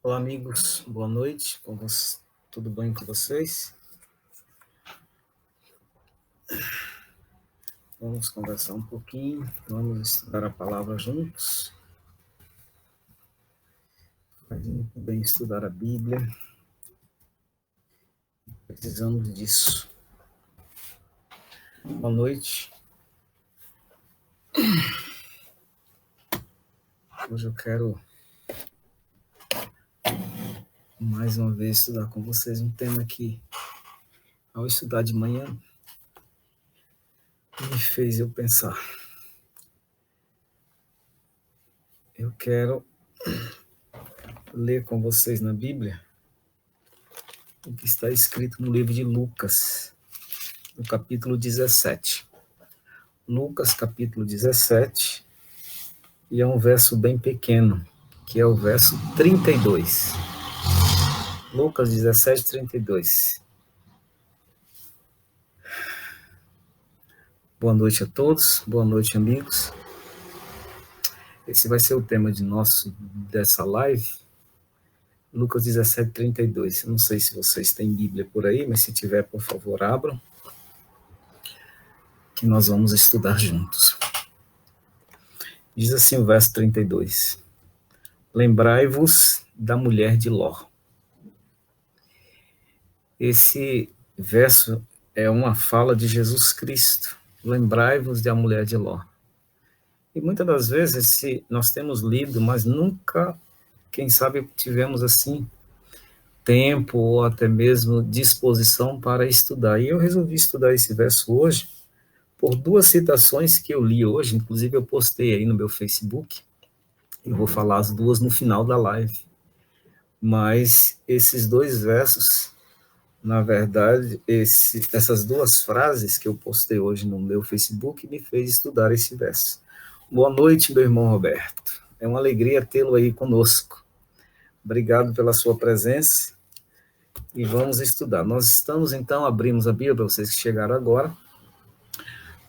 Olá, amigos, boa noite. Tudo bem com vocês? Vamos conversar um pouquinho, vamos estudar a palavra juntos. Faz muito bem estudar a Bíblia, precisamos disso. Boa noite. Hoje eu quero mais uma vez estudar com vocês um tema que, ao estudar de manhã, me fez eu pensar. Eu quero ler com vocês na Bíblia o que está escrito no livro de Lucas, no capítulo 17. Lucas, capítulo 17, e é um verso bem pequeno, que é o verso 32. Lucas 17, 32. Boa noite a todos, boa noite, amigos. Esse vai ser o tema dessa live, Lucas 17, 32. Não sei se vocês têm Bíblia por aí, mas se tiver, por favor, abram, que nós vamos estudar juntos. Diz assim o verso 32. Lembrai-vos da mulher de Ló. Esse verso é uma fala de Jesus Cristo. Lembrai-vos da mulher de Ló. E muitas das vezes nós temos lido, mas nunca, quem sabe, tivemos assim tempo ou até mesmo disposição para estudar. E eu resolvi estudar esse verso hoje por duas citações que eu li hoje, inclusive eu postei aí no meu Facebook. Eu vou falar as duas no final da live. Mas esses dois versos, na verdade, essas duas frases que eu postei hoje no meu Facebook me fez estudar esse verso. Boa noite, meu irmão Roberto. É uma alegria tê-lo aí conosco. Obrigado pela sua presença e vamos estudar. Nós estamos, então, abrimos a Bíblia para vocês que chegaram agora,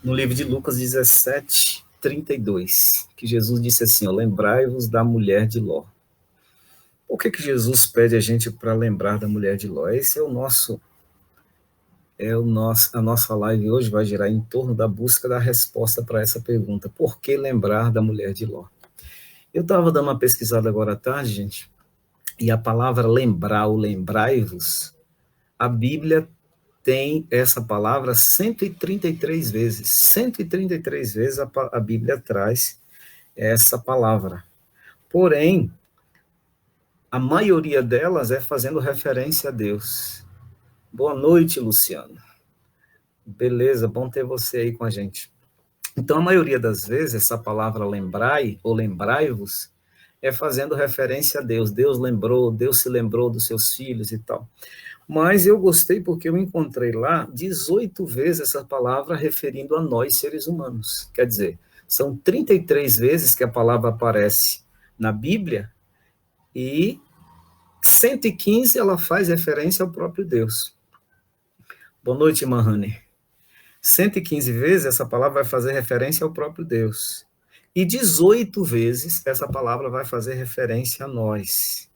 no livro de Lucas 17, 32, que Jesus disse assim, lembrai-vos da mulher de Ló. Por que Jesus pede a gente para lembrar da mulher de Ló? Esse é a nossa live hoje vai girar em torno da busca da resposta para essa pergunta. Por que lembrar da mulher de Ló? Eu estava dando uma pesquisada agora à tarde, gente, e a palavra lembrar ou lembrai-vos, a Bíblia tem essa palavra 133 vezes. 133 vezes a Bíblia traz essa palavra. Porém, a maioria delas é fazendo referência a Deus. Boa noite, Luciano. Beleza, bom ter você aí com a gente. Então, a maioria das vezes, essa palavra lembrai ou lembrai-vos é fazendo referência a Deus. Deus lembrou, Deus se lembrou dos seus filhos e tal. Mas eu gostei porque eu encontrei lá 18 vezes essa palavra referindo a nós, seres humanos. Quer dizer, são 33 vezes que a palavra aparece na Bíblia e 115 ela faz referência ao próprio Deus. Boa noite, Mahane. 115 vezes essa palavra vai fazer referência ao próprio Deus. E 18 vezes essa palavra vai fazer referência a nós.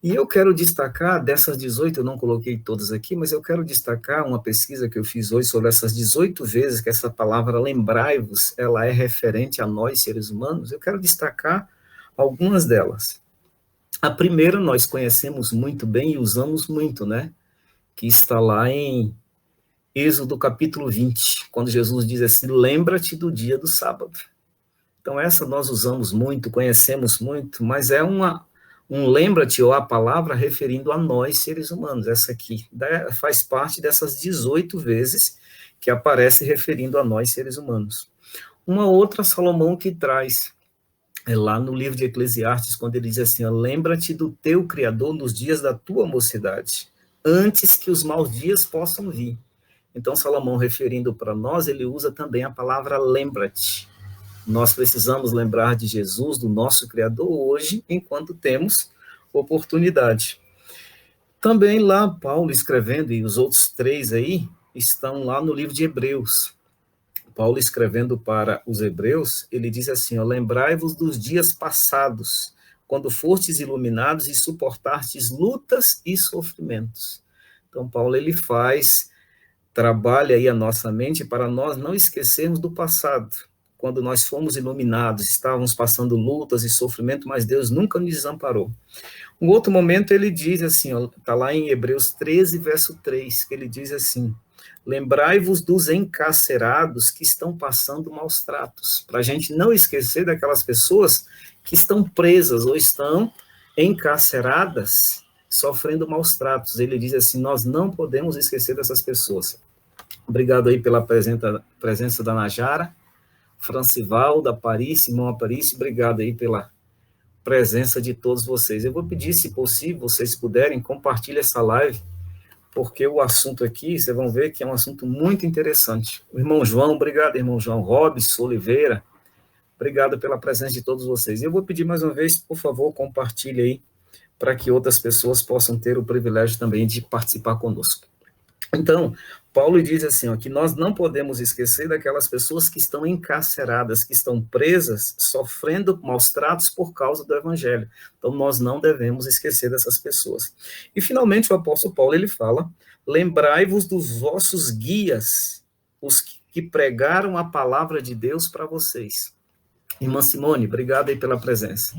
E eu quero destacar, dessas 18, eu não coloquei todas aqui, mas eu quero destacar uma pesquisa que eu fiz hoje sobre essas 18 vezes que essa palavra lembrai-vos, ela é referente a nós, seres humanos. Eu quero destacar algumas delas. A primeira nós conhecemos muito bem e usamos muito, né? Que está lá em Êxodo capítulo 20, quando Jesus diz assim, lembra-te do dia do sábado. Então essa nós usamos muito, conhecemos muito, mas é um lembra-te, ou a palavra referindo a nós, seres humanos. Essa aqui faz parte dessas 18 vezes que aparece referindo a nós, seres humanos. Uma outra, Salomão que traz, é lá no livro de Eclesiastes, quando ele diz assim, lembra-te do teu Criador nos dias da tua mocidade, antes que os maus dias possam vir. Então, Salomão, referindo para nós, ele usa também a palavra lembra-te. Nós precisamos lembrar de Jesus, do nosso Criador, hoje, enquanto temos oportunidade. Também lá, Paulo escrevendo, e os outros três aí, estão lá no livro de Hebreus. Paulo escrevendo para os hebreus, ele diz assim, lembrai-vos dos dias passados, quando fostes iluminados e suportastes lutas e sofrimentos. Então, Paulo, ele trabalha aí a nossa mente para nós não esquecermos do passado. Quando nós fomos iluminados, estávamos passando lutas e sofrimento, mas Deus nunca nos desamparou. Um outro momento ele diz assim, está lá em Hebreus 13, verso 3, que ele diz assim: lembrai-vos dos encarcerados que estão passando maus tratos, para a gente não esquecer daquelas pessoas que estão presas ou estão encarceradas, sofrendo maus tratos. Ele diz assim, nós não podemos esquecer dessas pessoas. Obrigado aí pela presença da Najara, Francival, da Paris, Simão Aparício, obrigado aí pela presença de todos vocês. Eu vou pedir, se possível, vocês puderem, compartilhar essa live, porque o assunto aqui, vocês vão ver que é um assunto muito interessante. O irmão João, obrigado, irmão João. Robson Oliveira, obrigado pela presença de todos vocês. Eu vou pedir mais uma vez, por favor, compartilhe aí, para que outras pessoas possam ter o privilégio também de participar conosco. Então, Paulo diz assim, ó, que nós não podemos esquecer daquelas pessoas que estão encarceradas, que estão presas, sofrendo maus tratos por causa do evangelho. Então, nós não devemos esquecer dessas pessoas. E, finalmente, o apóstolo Paulo, ele fala, lembrai-vos dos vossos guias, os que pregaram a palavra de Deus para vocês. Irmã Simone, obrigado aí pela presença.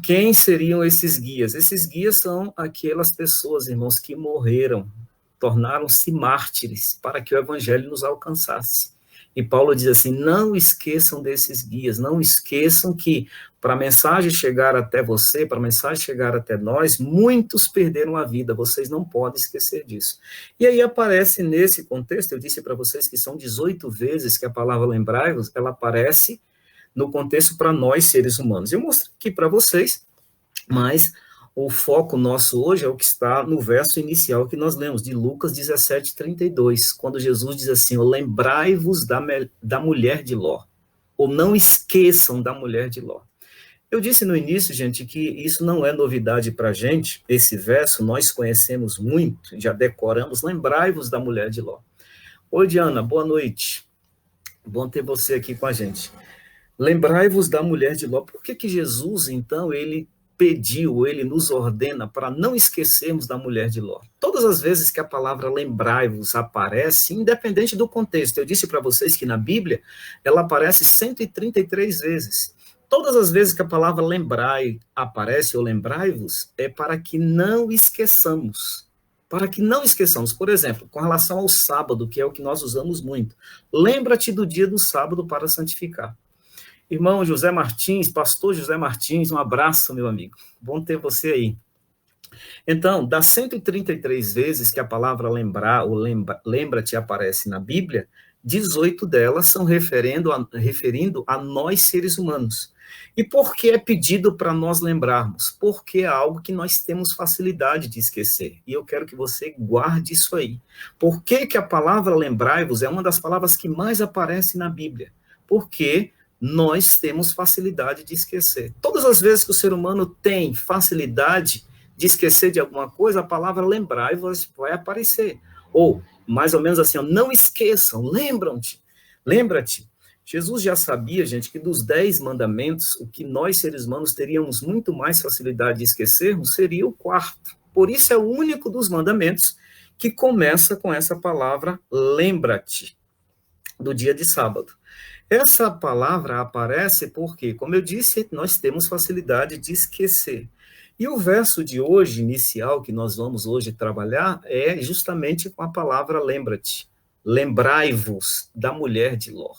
Quem seriam esses guias? Esses guias são aquelas pessoas, irmãos, que morreram, tornaram-se mártires para que o evangelho nos alcançasse. E Paulo diz assim, não esqueçam desses guias, não esqueçam que para a mensagem chegar até você, para a mensagem chegar até nós, muitos perderam a vida, vocês não podem esquecer disso. E aí aparece nesse contexto, eu disse para vocês que são 18 vezes que a palavra lembrai-vos, ela aparece no contexto para nós, seres humanos. Eu mostro aqui para vocês, mas o foco nosso hoje é o que está no verso inicial que nós lemos, de Lucas 17, 32, quando Jesus diz assim, lembrai-vos da mulher de Ló, ou não esqueçam da mulher de Ló. Eu disse no início, gente, que isso não é novidade para a gente, esse verso nós conhecemos muito, já decoramos, lembrai-vos da mulher de Ló. Oi, Diana, boa noite, bom ter você aqui com a gente. Lembrai-vos da mulher de Ló. Por que Jesus, então, ele nos ordena para não esquecermos da mulher de Ló? Todas as vezes que a palavra lembrai-vos aparece, independente do contexto, eu disse para vocês que na Bíblia, ela aparece 133 vezes. Todas as vezes que a palavra lembrai aparece, ou lembrai-vos, é para que não esqueçamos. Para que não esqueçamos, por exemplo, com relação ao sábado, que é o que nós usamos muito, lembra-te do dia do sábado para santificar. Irmão José Martins, pastor José Martins, um abraço, meu amigo. Bom ter você aí. Então, das 133 vezes que a palavra lembrar ou lembra-te aparece na Bíblia, 18 delas são referindo a nós seres humanos. E por que é pedido para nós lembrarmos? Porque é algo que nós temos facilidade de esquecer. E eu quero que você guarde isso aí. Por que a palavra lembrai-vos é uma das palavras que mais aparece na Bíblia? Porque nós temos facilidade de esquecer. Todas as vezes que o ser humano tem facilidade de esquecer de alguma coisa, a palavra lembrar vai aparecer. Ou, mais ou menos assim, não esqueçam, lembra-te. Jesus já sabia, gente, que dos 10 mandamentos, o que nós, seres humanos, teríamos muito mais facilidade de esquecermos seria o quarto. Por isso é o único dos mandamentos que começa com essa palavra lembra-te, do dia de sábado. Essa palavra aparece porque, como eu disse, nós temos facilidade de esquecer. E o verso de hoje, inicial, que nós vamos hoje trabalhar, é justamente com a palavra lembra-te. Lembrai-vos da mulher de Ló.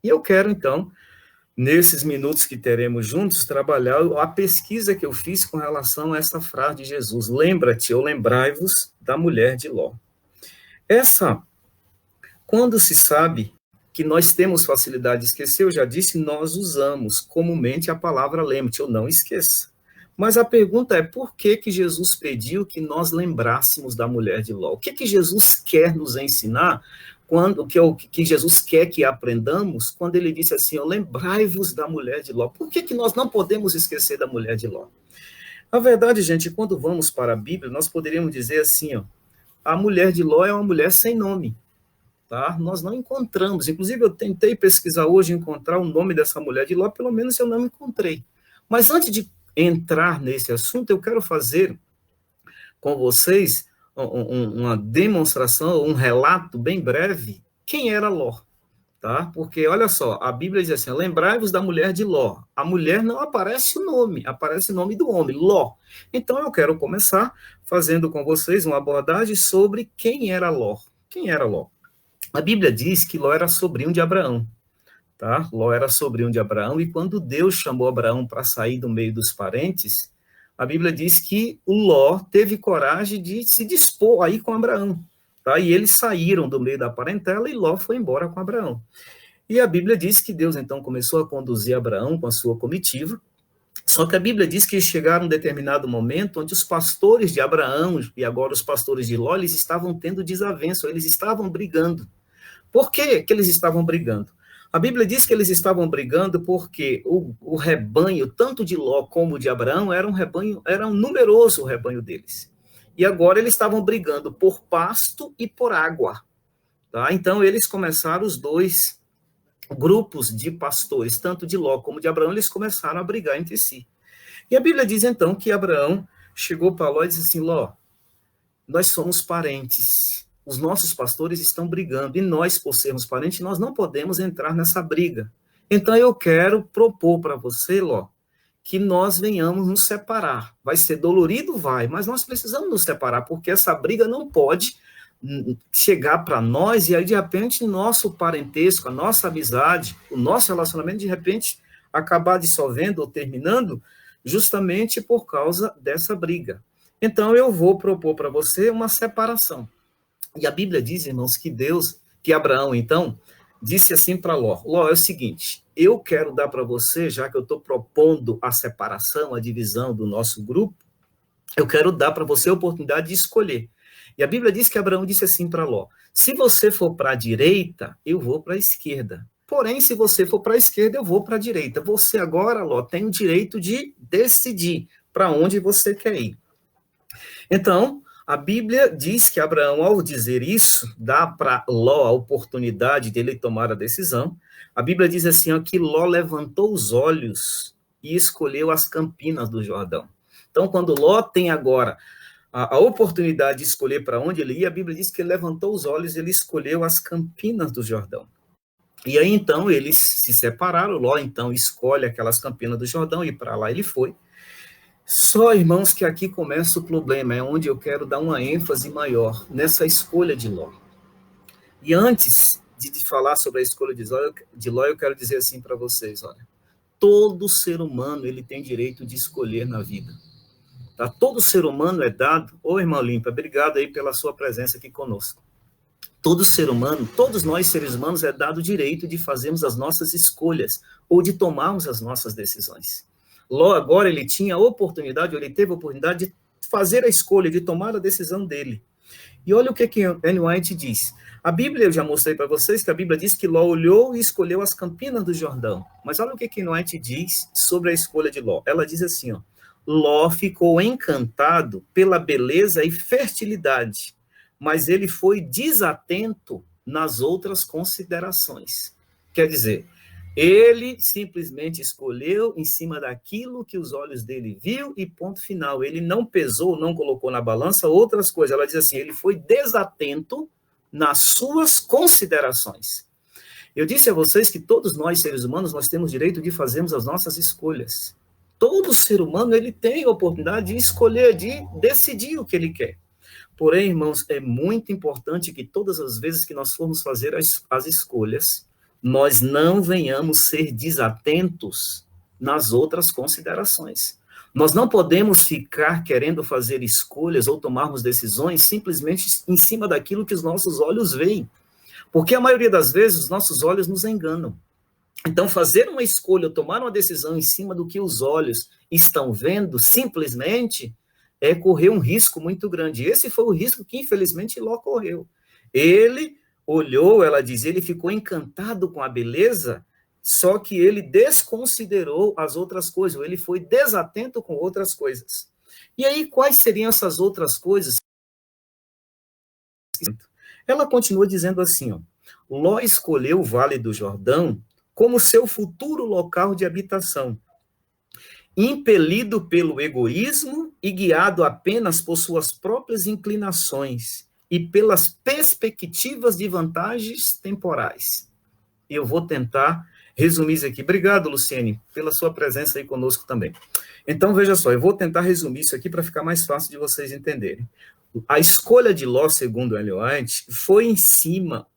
E eu quero, então, nesses minutos que teremos juntos, trabalhar a pesquisa que eu fiz com relação a essa frase de Jesus. Lembra-te ou lembrai-vos da mulher de Ló. Quando se sabe que nós temos facilidade de esquecer, eu já disse, nós usamos comumente a palavra lembre-te, ou não esqueça. Mas a pergunta é, por que Jesus pediu que nós lembrássemos da mulher de Ló? O que Jesus quer nos ensinar, que Jesus quer que aprendamos, quando ele disse assim, lembrai-vos da mulher de Ló? Por que nós não podemos esquecer da mulher de Ló? A verdade, gente, quando vamos para a Bíblia, nós poderíamos dizer assim, a mulher de Ló é uma mulher sem nome. Tá? Nós não encontramos, inclusive eu tentei pesquisar hoje, encontrar o nome dessa mulher de Ló, pelo menos eu não encontrei. Mas antes de entrar nesse assunto, eu quero fazer com vocês uma demonstração, um relato bem breve, quem era Ló, tá? Porque, olha só, a Bíblia diz assim, lembrai-vos da mulher de Ló. A mulher não aparece o nome, aparece o nome do homem, Ló. Então, eu quero começar fazendo com vocês uma abordagem sobre quem era Ló. Quem era Ló? A Bíblia diz que Ló era sobrinho de Abraão, tá? Ló era sobrinho de Abraão, e quando Deus chamou Abraão para sair do meio dos parentes, a Bíblia diz que o Ló teve coragem de se dispor aí com Abraão, tá? E eles saíram do meio da parentela e Ló foi embora com Abraão. E a Bíblia diz que Deus então começou a conduzir Abraão com a sua comitiva, só que a Bíblia diz que chegaram um determinado momento onde os pastores de Abraão e agora os pastores de Ló, eles estavam tendo desavenço, eles estavam brigando. Por que eles estavam brigando? A Bíblia diz que eles estavam brigando porque o rebanho, tanto de Ló como de Abraão, era um numeroso o rebanho deles. E agora eles estavam brigando por pasto e por água. Tá? Então eles começaram, os dois grupos de pastores, tanto de Ló como de Abraão, eles começaram a brigar entre si. E a Bíblia diz então que Abraão chegou para Ló e disse assim, Ló, nós somos parentes, os nossos pastores estão brigando, e nós, por sermos parentes, nós não podemos entrar nessa briga. Então eu quero propor para você, Ló, que nós venhamos nos separar. Vai ser dolorido? Vai, mas nós precisamos nos separar, porque essa briga não pode chegar para nós, e aí, de repente, nosso parentesco, a nossa amizade, o nosso relacionamento, de repente, acabar dissolvendo ou terminando, justamente por causa dessa briga. Então, eu vou propor para você uma separação. E a Bíblia diz, irmãos, que Abraão, então, disse assim para Ló, Ló, é o seguinte, eu quero dar para você, já que eu estou propondo a separação, a divisão do nosso grupo, eu quero dar para você a oportunidade de escolher. E a Bíblia diz que Abraão disse assim para Ló, se você for para a direita, eu vou para a esquerda. Porém, se você for para a esquerda, eu vou para a direita. Você agora, Ló, tem o direito de decidir para onde você quer ir. Então, a Bíblia diz que Abraão, ao dizer isso, dá para Ló a oportunidade de ele tomar a decisão. A Bíblia diz assim, ó, que Ló levantou os olhos e escolheu as campinas do Jordão. Então, quando Ló tem agora a oportunidade de escolher para onde ele ia, a Bíblia diz que ele levantou os olhos e ele escolheu as campinas do Jordão. E aí, então, eles se separaram. Ló, então, escolhe aquelas campinas do Jordão e para lá ele foi. Só, irmãos, que aqui começa o problema, é onde eu quero dar uma ênfase maior, nessa escolha de Ló. E antes de falar sobre a escolha de Ló, eu quero dizer assim para vocês, olha, todo ser humano, ele tem direito de escolher na vida. Tá? Todo ser humano é dado, ô irmão Limpa, obrigado aí pela sua presença aqui conosco. Todo ser humano, todos nós seres humanos, é dado o direito de fazermos as nossas escolhas, ou de tomarmos as nossas decisões. Ló agora ele tinha a oportunidade, ele teve a oportunidade de fazer a escolha, de tomar a decisão dele. E olha o que Ellen White diz. A Bíblia, eu já mostrei para vocês que a Bíblia diz que Ló olhou e escolheu as campinas do Jordão. Mas olha o que Ellen White diz sobre a escolha de Ló. Ela diz assim, ó, Ló ficou encantado pela beleza e fertilidade, mas ele foi desatento nas outras considerações. Quer dizer, ele simplesmente escolheu em cima daquilo que os olhos dele viu e ponto final. Ele não pesou, não colocou na balança outras coisas. Ela diz assim, ele foi desatento nas suas considerações. Eu disse a vocês que todos nós, seres humanos, nós temos direito de fazermos as nossas escolhas. Todo ser humano, ele tem a oportunidade de escolher, de decidir o que ele quer. Porém, irmãos, é muito importante que todas as vezes que nós formos fazer as escolhas, nós não venhamos ser desatentos nas outras considerações. Nós não podemos ficar querendo fazer escolhas ou tomarmos decisões simplesmente em cima daquilo que os nossos olhos veem. Porque a maioria das vezes os nossos olhos nos enganam. Então, fazer uma escolha, tomar uma decisão em cima do que os olhos estão vendo, simplesmente é correr um risco muito grande. Esse foi o risco que, infelizmente, Ló correu. Ele olhou, ela diz, ele ficou encantado com a beleza, só que ele desconsiderou as outras coisas, ou ele foi desatento com outras coisas. E aí, quais seriam essas outras coisas? Ela continua dizendo assim, ó, Ló escolheu o Vale do Jordão como seu futuro local de habitação. impelido pelo egoísmo e guiado apenas por suas próprias inclinações e pelas perspectivas de vantagens temporais. E eu vou tentar resumir isso aqui. Obrigado, Luciene, pela sua presença aí conosco também. Então, veja só, eu vou tentar resumir isso aqui para ficar mais fácil de vocês entenderem. A escolha de Ló, segundo Ellen White, foi em cima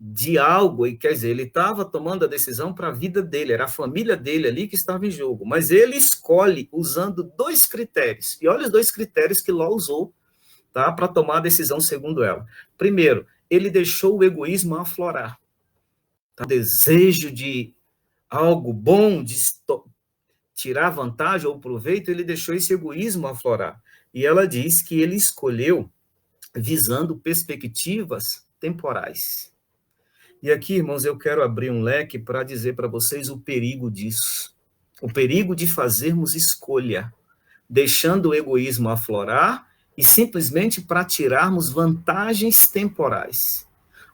de algo, e quer dizer, ele estava tomando a decisão para a vida dele, era a família dele ali que estava em jogo, mas ele escolhe usando 2 critérios, e olha os 2 critérios que Ló usou, tá, para tomar a decisão segundo ela. Primeiro, ele deixou o egoísmo aflorar, tá? O desejo de algo bom, de tirar vantagem ou proveito, ele deixou esse egoísmo aflorar, e ela diz que ele escolheu visando perspectivas temporais. E aqui, irmãos, eu quero abrir um leque para dizer para vocês o perigo disso. O perigo de fazermos escolha, deixando o egoísmo aflorar e simplesmente para tirarmos vantagens temporais.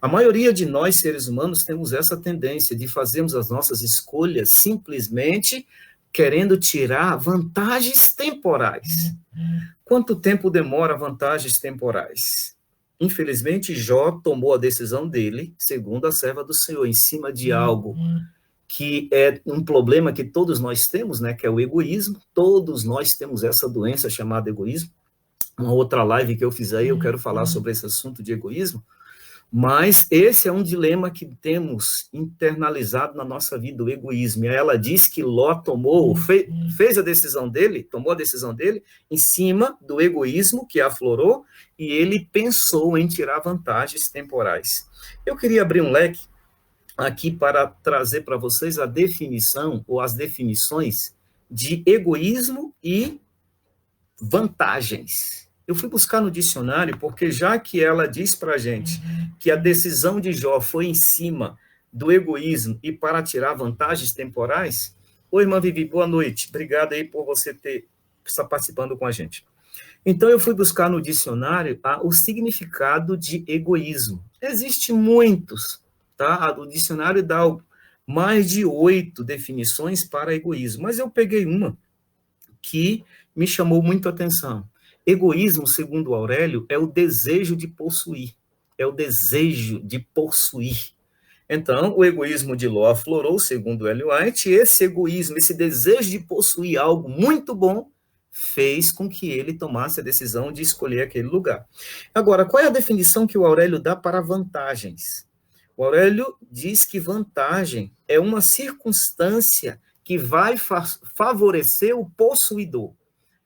A maioria de nós, seres humanos, temos essa tendência de fazermos as nossas escolhas simplesmente querendo tirar vantagens temporais. Quanto tempo demora vantagens temporais? Infelizmente, Jó tomou a decisão dele, segundo a serva do Senhor, em cima de algo que é um problema que todos nós temos, né, que é o egoísmo. Todos nós temos essa doença chamada egoísmo. Uma outra live que eu fiz aí, eu quero falar sobre esse assunto de egoísmo. Mas esse é um dilema que temos internalizado na nossa vida, o egoísmo. E ela diz que Ló fez a decisão dele, tomou a decisão dele em cima do egoísmo que aflorou, e ele pensou em tirar vantagens temporais. Eu queria abrir um leque aqui para trazer para vocês a definição, ou as definições de egoísmo e vantagens. Eu fui buscar no dicionário, porque já que ela diz para a gente que a decisão de Jó foi em cima do egoísmo e para tirar vantagens temporais. Oi, irmã Vivi, boa noite. Obrigado aí por você estar participando com a gente. Então, eu fui buscar no dicionário o significado de egoísmo. Existem muitos, tá? O dicionário dá mais de 8 definições para egoísmo, mas eu peguei uma que me chamou muito a atenção. Egoísmo, segundo Aurélio, é o desejo de possuir. É o desejo de possuir. Então, o egoísmo de Ló aflorou, segundo Ellen White, e esse egoísmo, esse desejo de possuir algo muito bom, fez com que ele tomasse a decisão de escolher aquele lugar. Agora, qual é a definição que o Aurélio dá para vantagens? O Aurélio diz que vantagem é uma circunstância que vai favorecer o possuidor.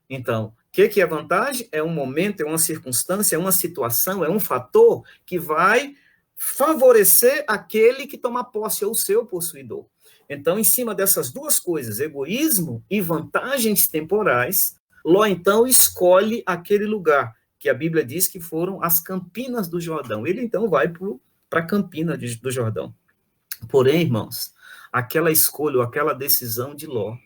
Então, o que é vantagem? É um momento, é uma circunstância, é uma situação, é um fator que vai favorecer aquele que toma posse, ou o seu possuidor. Então, em cima dessas 2 coisas, egoísmo e vantagens temporais, Ló, então, escolhe aquele lugar, que a Bíblia diz que foram as Campinas do Jordão. Ele, então, vai para a Campina do Jordão. Porém, irmãos, aquela escolha, ou aquela decisão de Ló,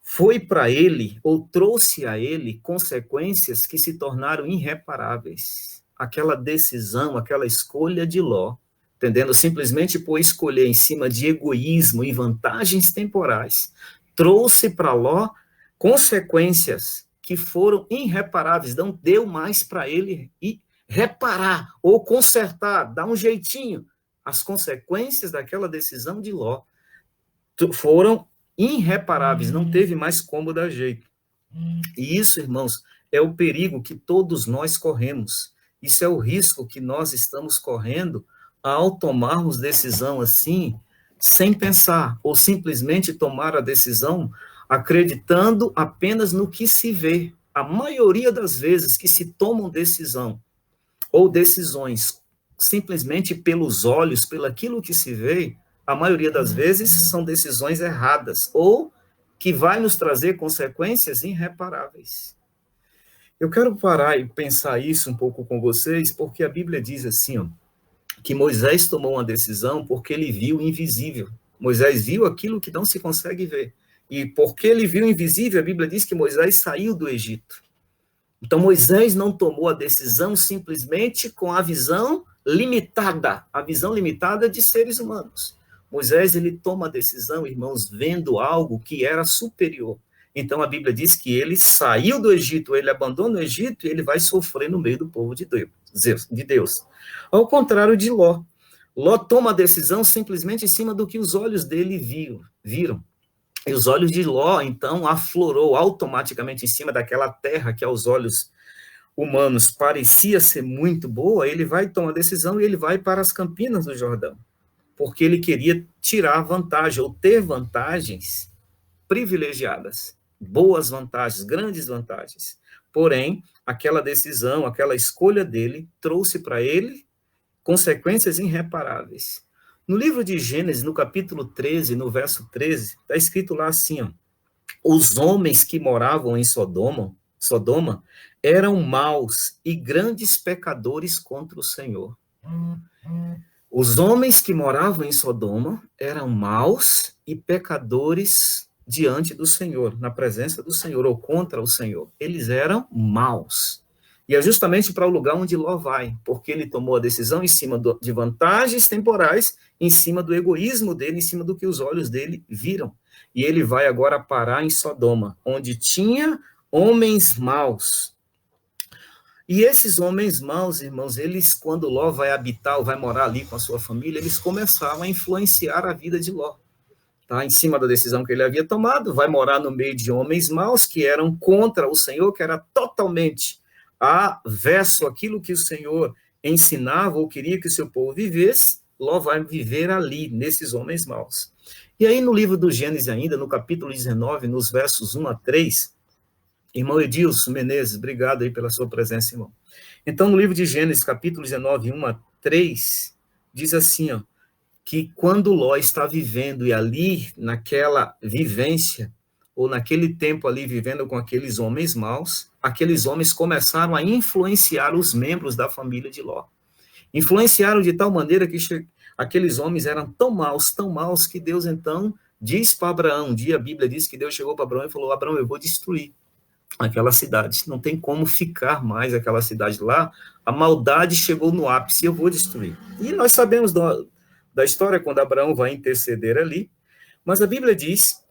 foi para ele, ou trouxe a ele, consequências que se tornaram irreparáveis. Aquela decisão, aquela escolha de Ló, entendendo? Simplesmente por escolher em cima de egoísmo e vantagens temporais, trouxe para Ló consequências que foram irreparáveis, não deu mais para ele reparar, ou consertar, dar um jeitinho. As consequências daquela decisão de Ló foram irreparáveis, não teve mais como dar jeito. E isso, irmãos, é o perigo que todos nós corremos. Isso é o risco que nós estamos correndo ao tomarmos decisão assim, sem pensar, ou simplesmente tomar a decisão acreditando apenas no que se vê. A maioria das vezes que se tomam decisão, ou decisões, simplesmente pelos olhos, pelo aquilo que se vê, a maioria das vezes são decisões erradas, ou que vai nos trazer consequências irreparáveis. Eu quero parar e pensar isso um pouco com vocês, porque a Bíblia diz assim, ó, que Moisés tomou uma decisão porque ele viu o invisível. Moisés viu aquilo que não se consegue ver. E porque ele viu o invisível, a Bíblia diz que Moisés saiu do Egito. Então, Moisés não tomou a decisão simplesmente com a visão limitada de seres humanos. Moisés, ele toma a decisão, irmãos, vendo algo que era superior. Então a Bíblia diz que ele saiu do Egito, ele abandona o Egito e ele vai sofrer no meio do povo de Deus. Ao contrário de Ló. Ló toma a decisão simplesmente em cima do que os olhos dele viram. E os olhos de Ló, então, aflorou automaticamente em cima daquela terra que aos olhos humanos parecia ser muito boa. Ele vai tomar a decisão e ele vai para as campinas do Jordão, porque ele queria tirar vantagem ou ter vantagens privilegiadas, boas vantagens, grandes vantagens. Porém, aquela decisão, aquela escolha dele trouxe para ele consequências irreparáveis. No livro de Gênesis, no capítulo 13, no verso 13, está escrito lá assim, ó, os homens que moravam em Sodoma eram maus e grandes pecadores contra o Senhor. Os homens que moravam em Sodoma eram maus e pecadores diante do Senhor, na presença do Senhor, ou contra o Senhor. Eles eram maus. E é justamente para o lugar onde Ló vai, porque ele tomou a decisão em cima de vantagens temporais, em cima do egoísmo dele, em cima do que os olhos dele viram. E ele vai agora parar em Sodoma, onde tinha homens maus. E esses homens maus, irmãos, eles, quando Ló vai habitar ou vai morar ali com a sua família, eles começaram a influenciar a vida de Ló. Tá? Em cima da decisão que ele havia tomado, vai morar no meio de homens maus que eram contra o Senhor, que era totalmente averso àquilo que o Senhor ensinava ou queria que o seu povo vivesse. Ló vai viver ali, nesses homens maus. E aí no livro do Gênesis ainda, no capítulo 19, nos versos 1 a 3, irmão Edilson Menezes, obrigado aí pela sua presença, irmão. Então, no livro de Gênesis, capítulo 19, 1 a 3, diz assim, ó, que quando Ló está vivendo e ali, naquela vivência, ou naquele tempo ali, vivendo com aqueles homens maus, aqueles homens começaram a influenciar os membros da família de Ló. Influenciaram de tal maneira que aqueles homens eram tão maus, que Deus, então, diz para Abraão, um dia a Bíblia diz que Deus chegou para Abraão e falou, Abraão, eu vou destruir aquela cidade, não tem como ficar mais aquela cidade lá, a maldade chegou no ápice, eu vou destruir. E nós sabemos da história quando Abraão vai interceder ali, mas a Bíblia diz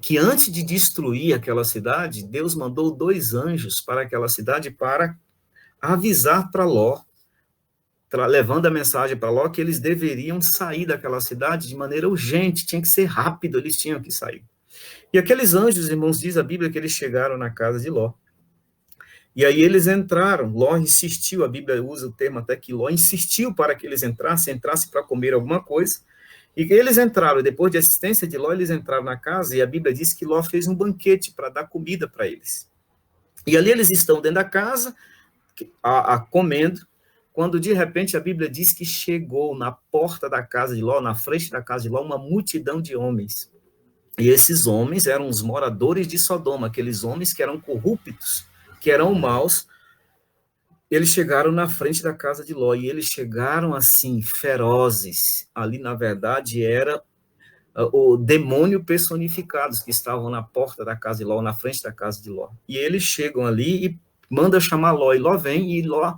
que antes de destruir aquela cidade, Deus mandou 2 anjos para aquela cidade para avisar para Ló, levando a mensagem para Ló que eles deveriam sair daquela cidade de maneira urgente, tinha que ser rápido, eles tinham que sair. E aqueles anjos, irmãos, diz a Bíblia que eles chegaram na casa de Ló. E aí eles entraram, Ló insistiu, a Bíblia usa o termo até que Ló insistiu para que eles entrassem para comer alguma coisa, e eles entraram, depois de assistência de Ló, eles entraram na casa, e a Bíblia diz que Ló fez um banquete para dar comida para eles. E ali eles estão dentro da casa, comendo, quando de repente a Bíblia diz que chegou na porta da casa de Ló, na frente da casa de Ló, uma multidão de homens. E esses homens eram os moradores de Sodoma, aqueles homens que eram corruptos, que eram maus. Eles chegaram na frente da casa de Ló, e eles chegaram assim, ferozes. Ali, na verdade, era o demônio personificados que estavam na porta da casa de Ló, na frente da casa de Ló. E eles chegam ali e mandam chamar Ló, e Ló vem, e Ló...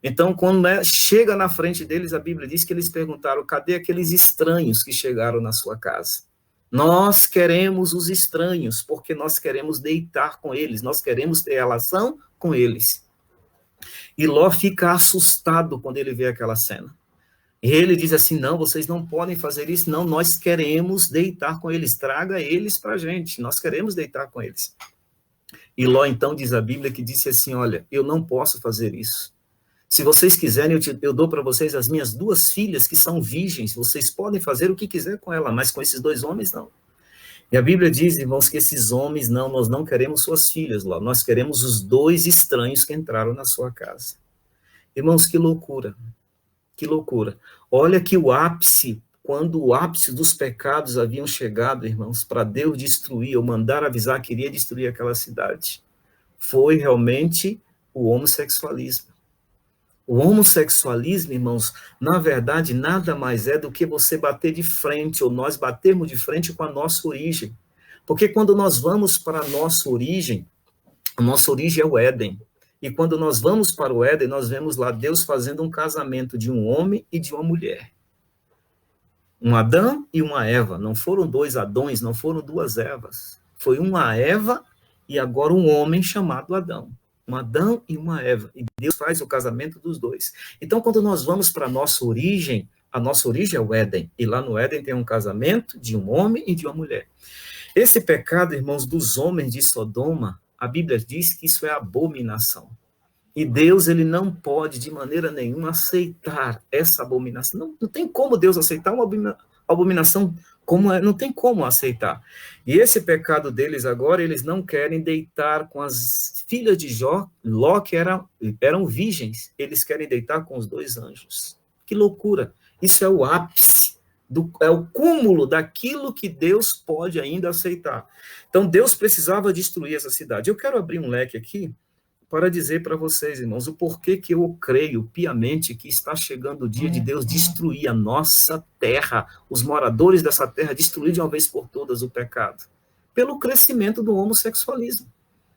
Então, quando chega na frente deles, a Bíblia diz que eles perguntaram, cadê aqueles estranhos que chegaram na sua casa? Nós queremos os estranhos, porque nós queremos deitar com eles, nós queremos ter relação com eles. E Ló fica assustado quando ele vê aquela cena. E ele diz assim, não, vocês não podem fazer isso, não, nós queremos deitar com eles, traga eles para a gente, nós queremos deitar com eles. E Ló, então, diz a Bíblia que disse assim, olha, eu não posso fazer isso. Se vocês quiserem, eu dou para vocês as minhas 2 filhas, que são virgens, vocês podem fazer o que quiser com ela, mas com esses 2 homens, não. E a Bíblia diz, irmãos, que esses homens, não, nós não queremos suas filhas, Ló, nós queremos os 2 estranhos que entraram na sua casa. Irmãos, que loucura, que loucura. Olha que o ápice, quando o ápice dos pecados haviam chegado, irmãos, para Deus destruir, ou mandar avisar que iria destruir aquela cidade, foi realmente o homossexualismo. O homossexualismo, irmãos, na verdade, nada mais é do que você bater de frente, ou nós batermos de frente com a nossa origem. Porque quando nós vamos para a nossa origem é o Éden. E quando nós vamos para o Éden, nós vemos lá Deus fazendo um casamento de um homem e de uma mulher. Um Adão e uma Eva. Não foram 2 Adões, não foram 2 Evas. Foi uma Eva e agora um homem chamado Adão. Um Adão e uma Eva. E Deus faz o casamento dos dois. Então, quando nós vamos para a nossa origem é o Éden. E lá no Éden tem um casamento de um homem e de uma mulher. Esse pecado, irmãos, dos homens de Sodoma, a Bíblia diz que isso é abominação. E Deus, ele não pode, de maneira nenhuma, aceitar essa abominação. Não tem como Deus aceitar uma abominação como é, não tem como aceitar. E esse pecado deles agora, eles não querem deitar com as filhas de Ló, que eram virgens. Eles querem deitar com os dois anjos. Que loucura! Isso é o ápice, é o cúmulo daquilo que Deus pode ainda aceitar. Então, Deus precisava destruir essa cidade. Eu quero abrir um leque aqui, para dizer para vocês, irmãos, o porquê que eu creio piamente que está chegando o dia de Deus destruir a nossa terra, os moradores dessa terra, destruir de uma vez por todas o pecado. Pelo crescimento do homossexualismo.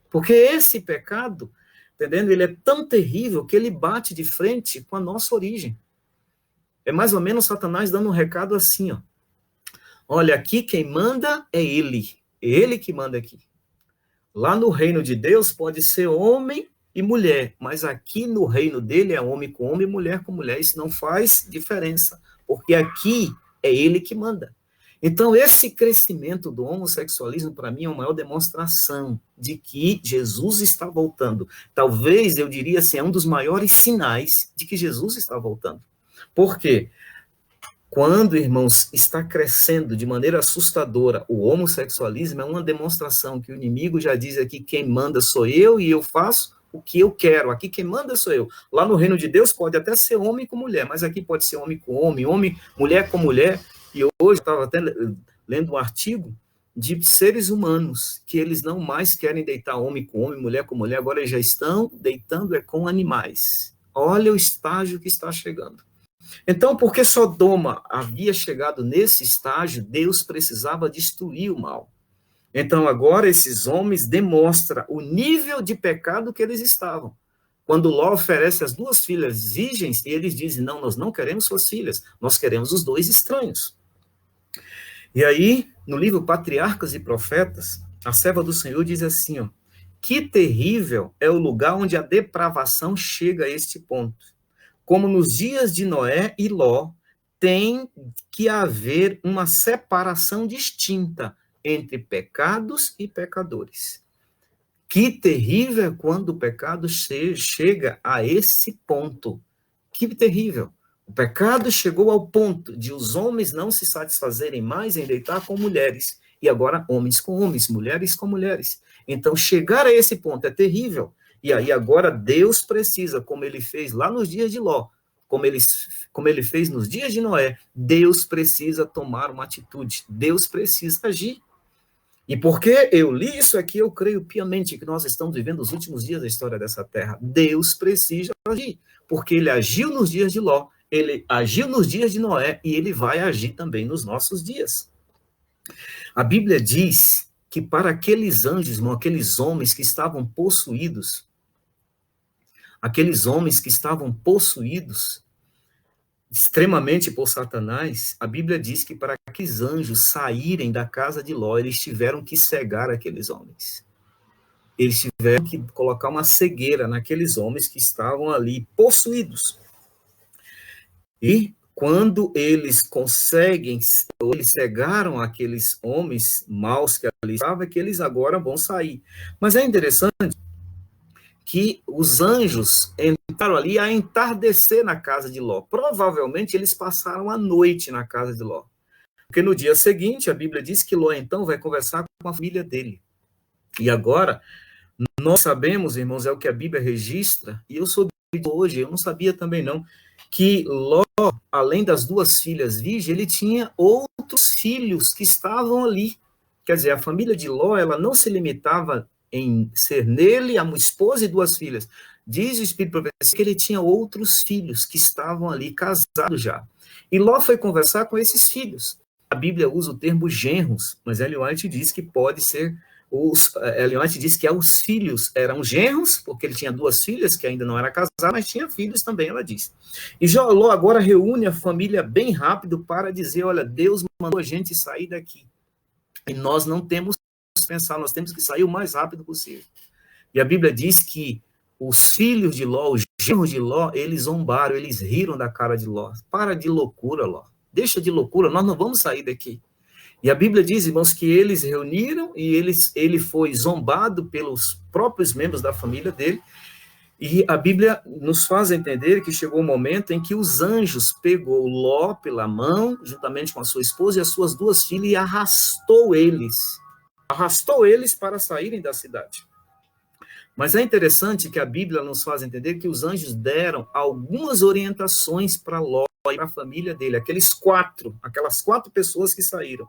Porque esse pecado, entendendo, ele é tão terrível que ele bate de frente com a nossa origem. É mais ou menos Satanás dando um recado assim, ó. Olha, aqui quem manda é ele que manda aqui. Lá no reino de Deus pode ser homem e mulher, mas aqui no reino dele é homem com homem e mulher com mulher. Isso não faz diferença, porque aqui é ele que manda. Então, esse crescimento do homossexualismo, para mim, é uma maior demonstração de que Jesus está voltando. Talvez, eu diria assim, é um dos maiores sinais de que Jesus está voltando. Por quê? Quando, irmãos, está crescendo de maneira assustadora o homossexualismo, é uma demonstração que o inimigo já diz aqui, quem manda sou eu e eu faço o que eu quero. Aqui quem manda sou eu. Lá no reino de Deus pode até ser homem com mulher, mas aqui pode ser homem com homem, mulher com mulher. E hoje eu estava até lendo um artigo de seres humanos, que eles não mais querem deitar homem com homem, mulher com mulher, agora eles já estão deitando com animais. Olha o estágio que está chegando. Então, porque Sodoma havia chegado nesse estágio, Deus precisava destruir o mal. Então, agora, esses homens demonstram o nível de pecado que eles estavam. Quando Ló oferece as duas filhas virgens, eles dizem, não, nós não queremos suas filhas, nós queremos os dois estranhos. E aí, no livro Patriarcas e Profetas, a serva do Senhor diz assim, ó, que terrível é o lugar onde a depravação chega a este ponto. Como nos dias de Noé e Ló, tem que haver uma separação distinta entre pecados e pecadores. Que terrível é quando o pecado chega a esse ponto. Que terrível. O pecado chegou ao ponto de os homens não se satisfazerem mais em deitar com mulheres, e agora homens com homens, mulheres com mulheres. Então, chegar a esse ponto é terrível. E aí agora Deus precisa, como ele fez lá nos dias de Ló, como ele fez nos dias de Noé, Deus precisa tomar uma atitude, Deus precisa agir. E porque eu li isso aqui, eu creio piamente que nós estamos vivendo os últimos dias da história dessa terra. Deus precisa agir, porque ele agiu nos dias de Ló, ele agiu nos dias de Noé e ele vai agir também nos nossos dias. A Bíblia diz que para aqueles anjos, aqueles homens que estavam possuídos, extremamente por Satanás, a Bíblia diz que para aqueles anjos saírem da casa de Ló, eles tiveram que cegar aqueles homens. Eles tiveram que colocar uma cegueira naqueles homens que estavam ali possuídos. E quando eles conseguem, eles cegaram aqueles homens maus que ali estavam, é que eles agora vão sair. Mas é interessante que os anjos entraram ali a entardecer na casa de Ló. Provavelmente eles passaram a noite na casa de Ló. Porque no dia seguinte, a Bíblia diz que Ló, então, vai conversar com a família dele. E agora, nós sabemos, irmãos, é o que a Bíblia registra, e eu soube hoje, eu não sabia também não, que Ló, além das duas filhas virgens, ele tinha outros filhos que estavam ali. Quer dizer, a família de Ló, ela não se limitava em ser nele, a esposa e duas filhas. Diz o Espírito Profético que ele tinha outros filhos que estavam ali casados já. E Ló foi conversar com esses filhos. A Bíblia usa o termo genros, mas Ellen White diz que pode ser Ellen White diz que os filhos eram genros, porque ele tinha duas filhas que ainda não era casada, mas tinha filhos também, ela diz. E Ló agora reúne a família bem rápido para dizer, olha, Deus mandou a gente sair daqui. E nós não temos dispensar, nós temos que sair o mais rápido possível. E a Bíblia diz que os filhos de Ló, os genros de Ló, eles zombaram, eles riram da cara de Ló. Para de loucura, Ló. Deixa de loucura, nós não vamos sair daqui. E a Bíblia diz, irmãos, que eles reuniram e ele foi zombado pelos próprios membros da família dele. E a Bíblia nos faz entender que chegou o momento em que os anjos pegou Ló pela mão, juntamente com a sua esposa e as suas 2 filhas, e arrastou eles para saírem da cidade. Mas é interessante que a Bíblia nos faz entender que os anjos deram algumas orientações para Ló e para a família dele, aquelas 4 pessoas que saíram.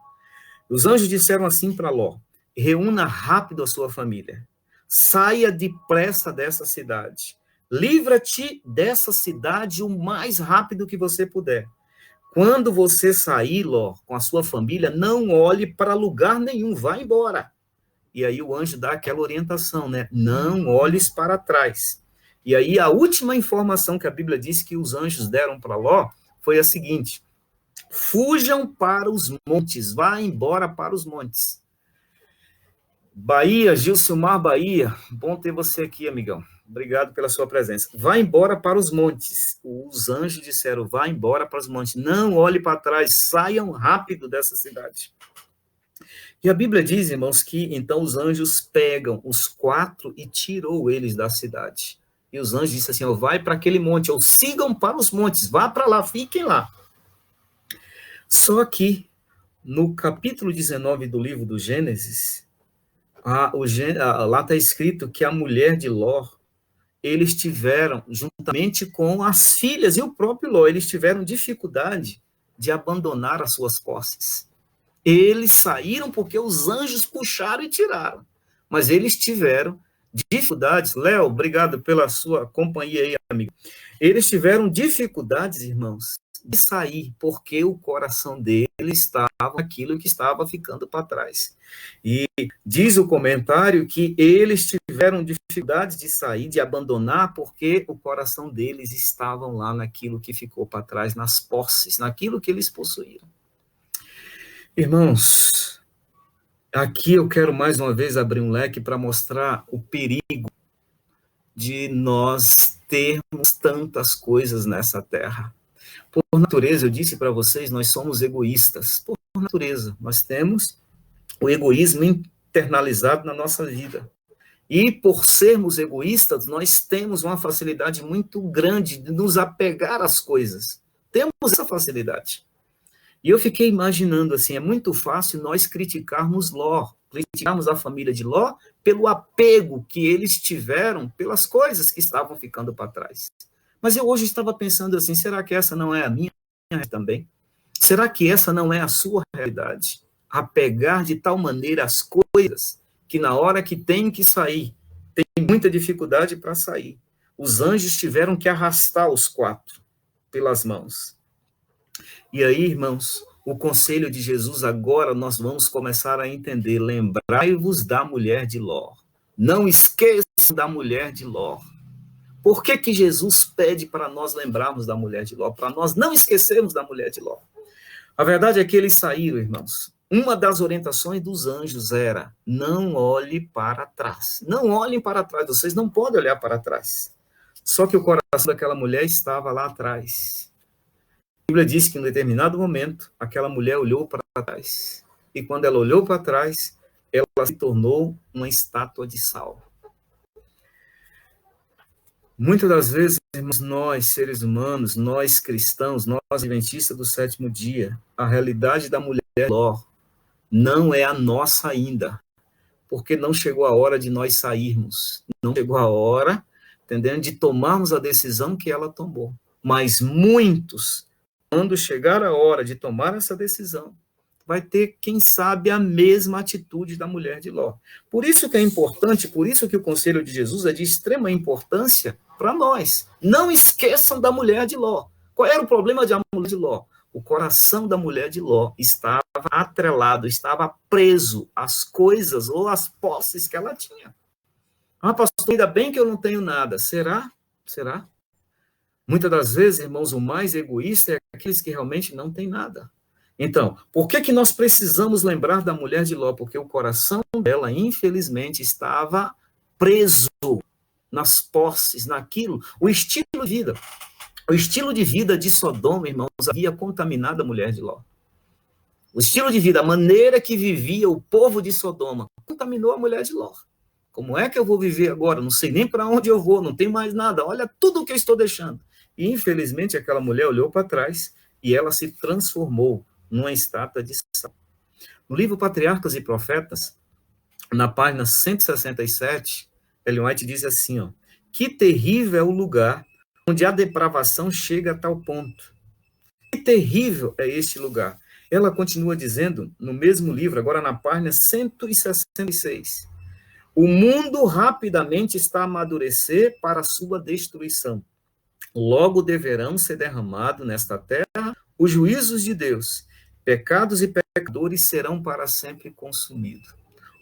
Os anjos disseram assim para Ló: reúna rápido a sua família, saia depressa dessa cidade, livra-te dessa cidade o mais rápido que você puder. Quando você sair, Ló, com a sua família, não olhe para lugar nenhum, vá embora. E aí o anjo dá aquela orientação, né? Não olhes para trás. E aí a última informação que a Bíblia diz que os anjos deram para Ló foi a seguinte: fujam para os montes, vá embora para os montes. Bahia, Gilcimar Bahia, bom ter você aqui, amigão. Obrigado pela sua presença. Vá embora para os montes. Os anjos disseram, vá embora para os montes. Não olhe para trás, saiam rápido dessa cidade. E a Bíblia diz, irmãos, que então os anjos pegam os 4 e tirou eles da cidade. E os anjos disseram assim, vai para aquele monte, ou sigam para os montes, vá para lá, fiquem lá. Só que, no capítulo 19 do livro do Gênesis, lá está escrito que a mulher de Ló, eles tiveram, juntamente com as filhas e o próprio Ló, eles tiveram dificuldade de abandonar as suas posses. Eles saíram porque os anjos puxaram e tiraram. Mas eles tiveram dificuldades. Léo, obrigado pela sua companhia aí, amigo. Eles tiveram dificuldades, irmãos, de sair, porque o coração dele estava aquilo que estava ficando para trás. E diz o comentário que eles tiveram dificuldades de sair, de abandonar, porque o coração deles estava lá naquilo que ficou para trás, nas posses, naquilo que eles possuíram. Irmãos, aqui eu quero mais uma vez abrir um leque para mostrar o perigo de nós termos tantas coisas nessa terra. Por natureza, eu disse para vocês, nós somos egoístas. Por natureza, nós temos o egoísmo internalizado na nossa vida. E por sermos egoístas, nós temos uma facilidade muito grande de nos apegar às coisas. Temos essa facilidade. E eu fiquei imaginando assim, é muito fácil nós criticarmos Ló, criticarmos a família de Ló pelo apego que eles tiveram pelas coisas que estavam ficando para trás. Mas eu hoje estava pensando assim, será que essa não é a minha também? Será que essa não é a sua realidade? Apegar de tal maneira as coisas que na hora que tem que sair, tem muita dificuldade para sair. Os anjos tiveram que arrastar os 4 pelas mãos. E aí, irmãos, o conselho de Jesus agora nós vamos começar a entender. Lembrai-vos da mulher de Ló. Não esqueçam da mulher de Ló. Por que que Jesus pede para nós lembrarmos da mulher de Ló? Para nós não esquecermos da mulher de Ló. A verdade é que eles saíram, irmãos. Uma das orientações dos anjos era, não olhe para trás. Não olhem para trás, vocês não podem olhar para trás. Só que o coração daquela mulher estava lá atrás. A Bíblia diz que em um determinado momento, aquela mulher olhou para trás. E quando ela olhou para trás, ela se tornou uma estátua de sal. Muitas das vezes, irmãos, nós, seres humanos, nós cristãos, nós adventistas do 7º dia, a realidade da mulher Ló não é a nossa ainda, porque não chegou a hora de nós sairmos, não chegou a hora, entendendo, de tomarmos a decisão que ela tomou. Mas muitos, quando chegar a hora de tomar essa decisão, vai ter, quem sabe, a mesma atitude da mulher de Ló. Por isso que é importante, por isso que o conselho de Jesus é de extrema importância para nós. Não esqueçam da mulher de Ló. Qual era o problema da mulher de Ló? O coração da mulher de Ló estava atrelado, estava preso às coisas ou às posses que ela tinha. Ah, pastor, ainda bem que eu não tenho nada. Será? Será? Muitas das vezes, irmãos, o mais egoísta é aqueles que realmente não têm nada. Então, por que que nós precisamos lembrar da mulher de Ló? Porque o coração dela, infelizmente, estava preso nas posses, naquilo, o estilo de vida. O estilo de vida de Sodoma, irmãos, havia contaminado a mulher de Ló. O estilo de vida, a maneira que vivia o povo de Sodoma, contaminou a mulher de Ló. Como é que eu vou viver agora? Não sei nem para onde eu vou, não tem mais nada. Olha tudo o que eu estou deixando. E, infelizmente, aquela mulher olhou para trás e ela se transformou numa estátua de sal. No livro Patriarcas e Profetas, na página 167, Ellen White diz assim, ó, que terrível é o lugar onde a depravação chega a tal ponto. Que terrível é este lugar. Ela continua dizendo, no mesmo livro, agora na página 166, o mundo rapidamente está a amadurecer para a sua destruição. Logo deverão ser derramados nesta terra os juízos de Deus. Pecados e pecadores serão para sempre consumidos.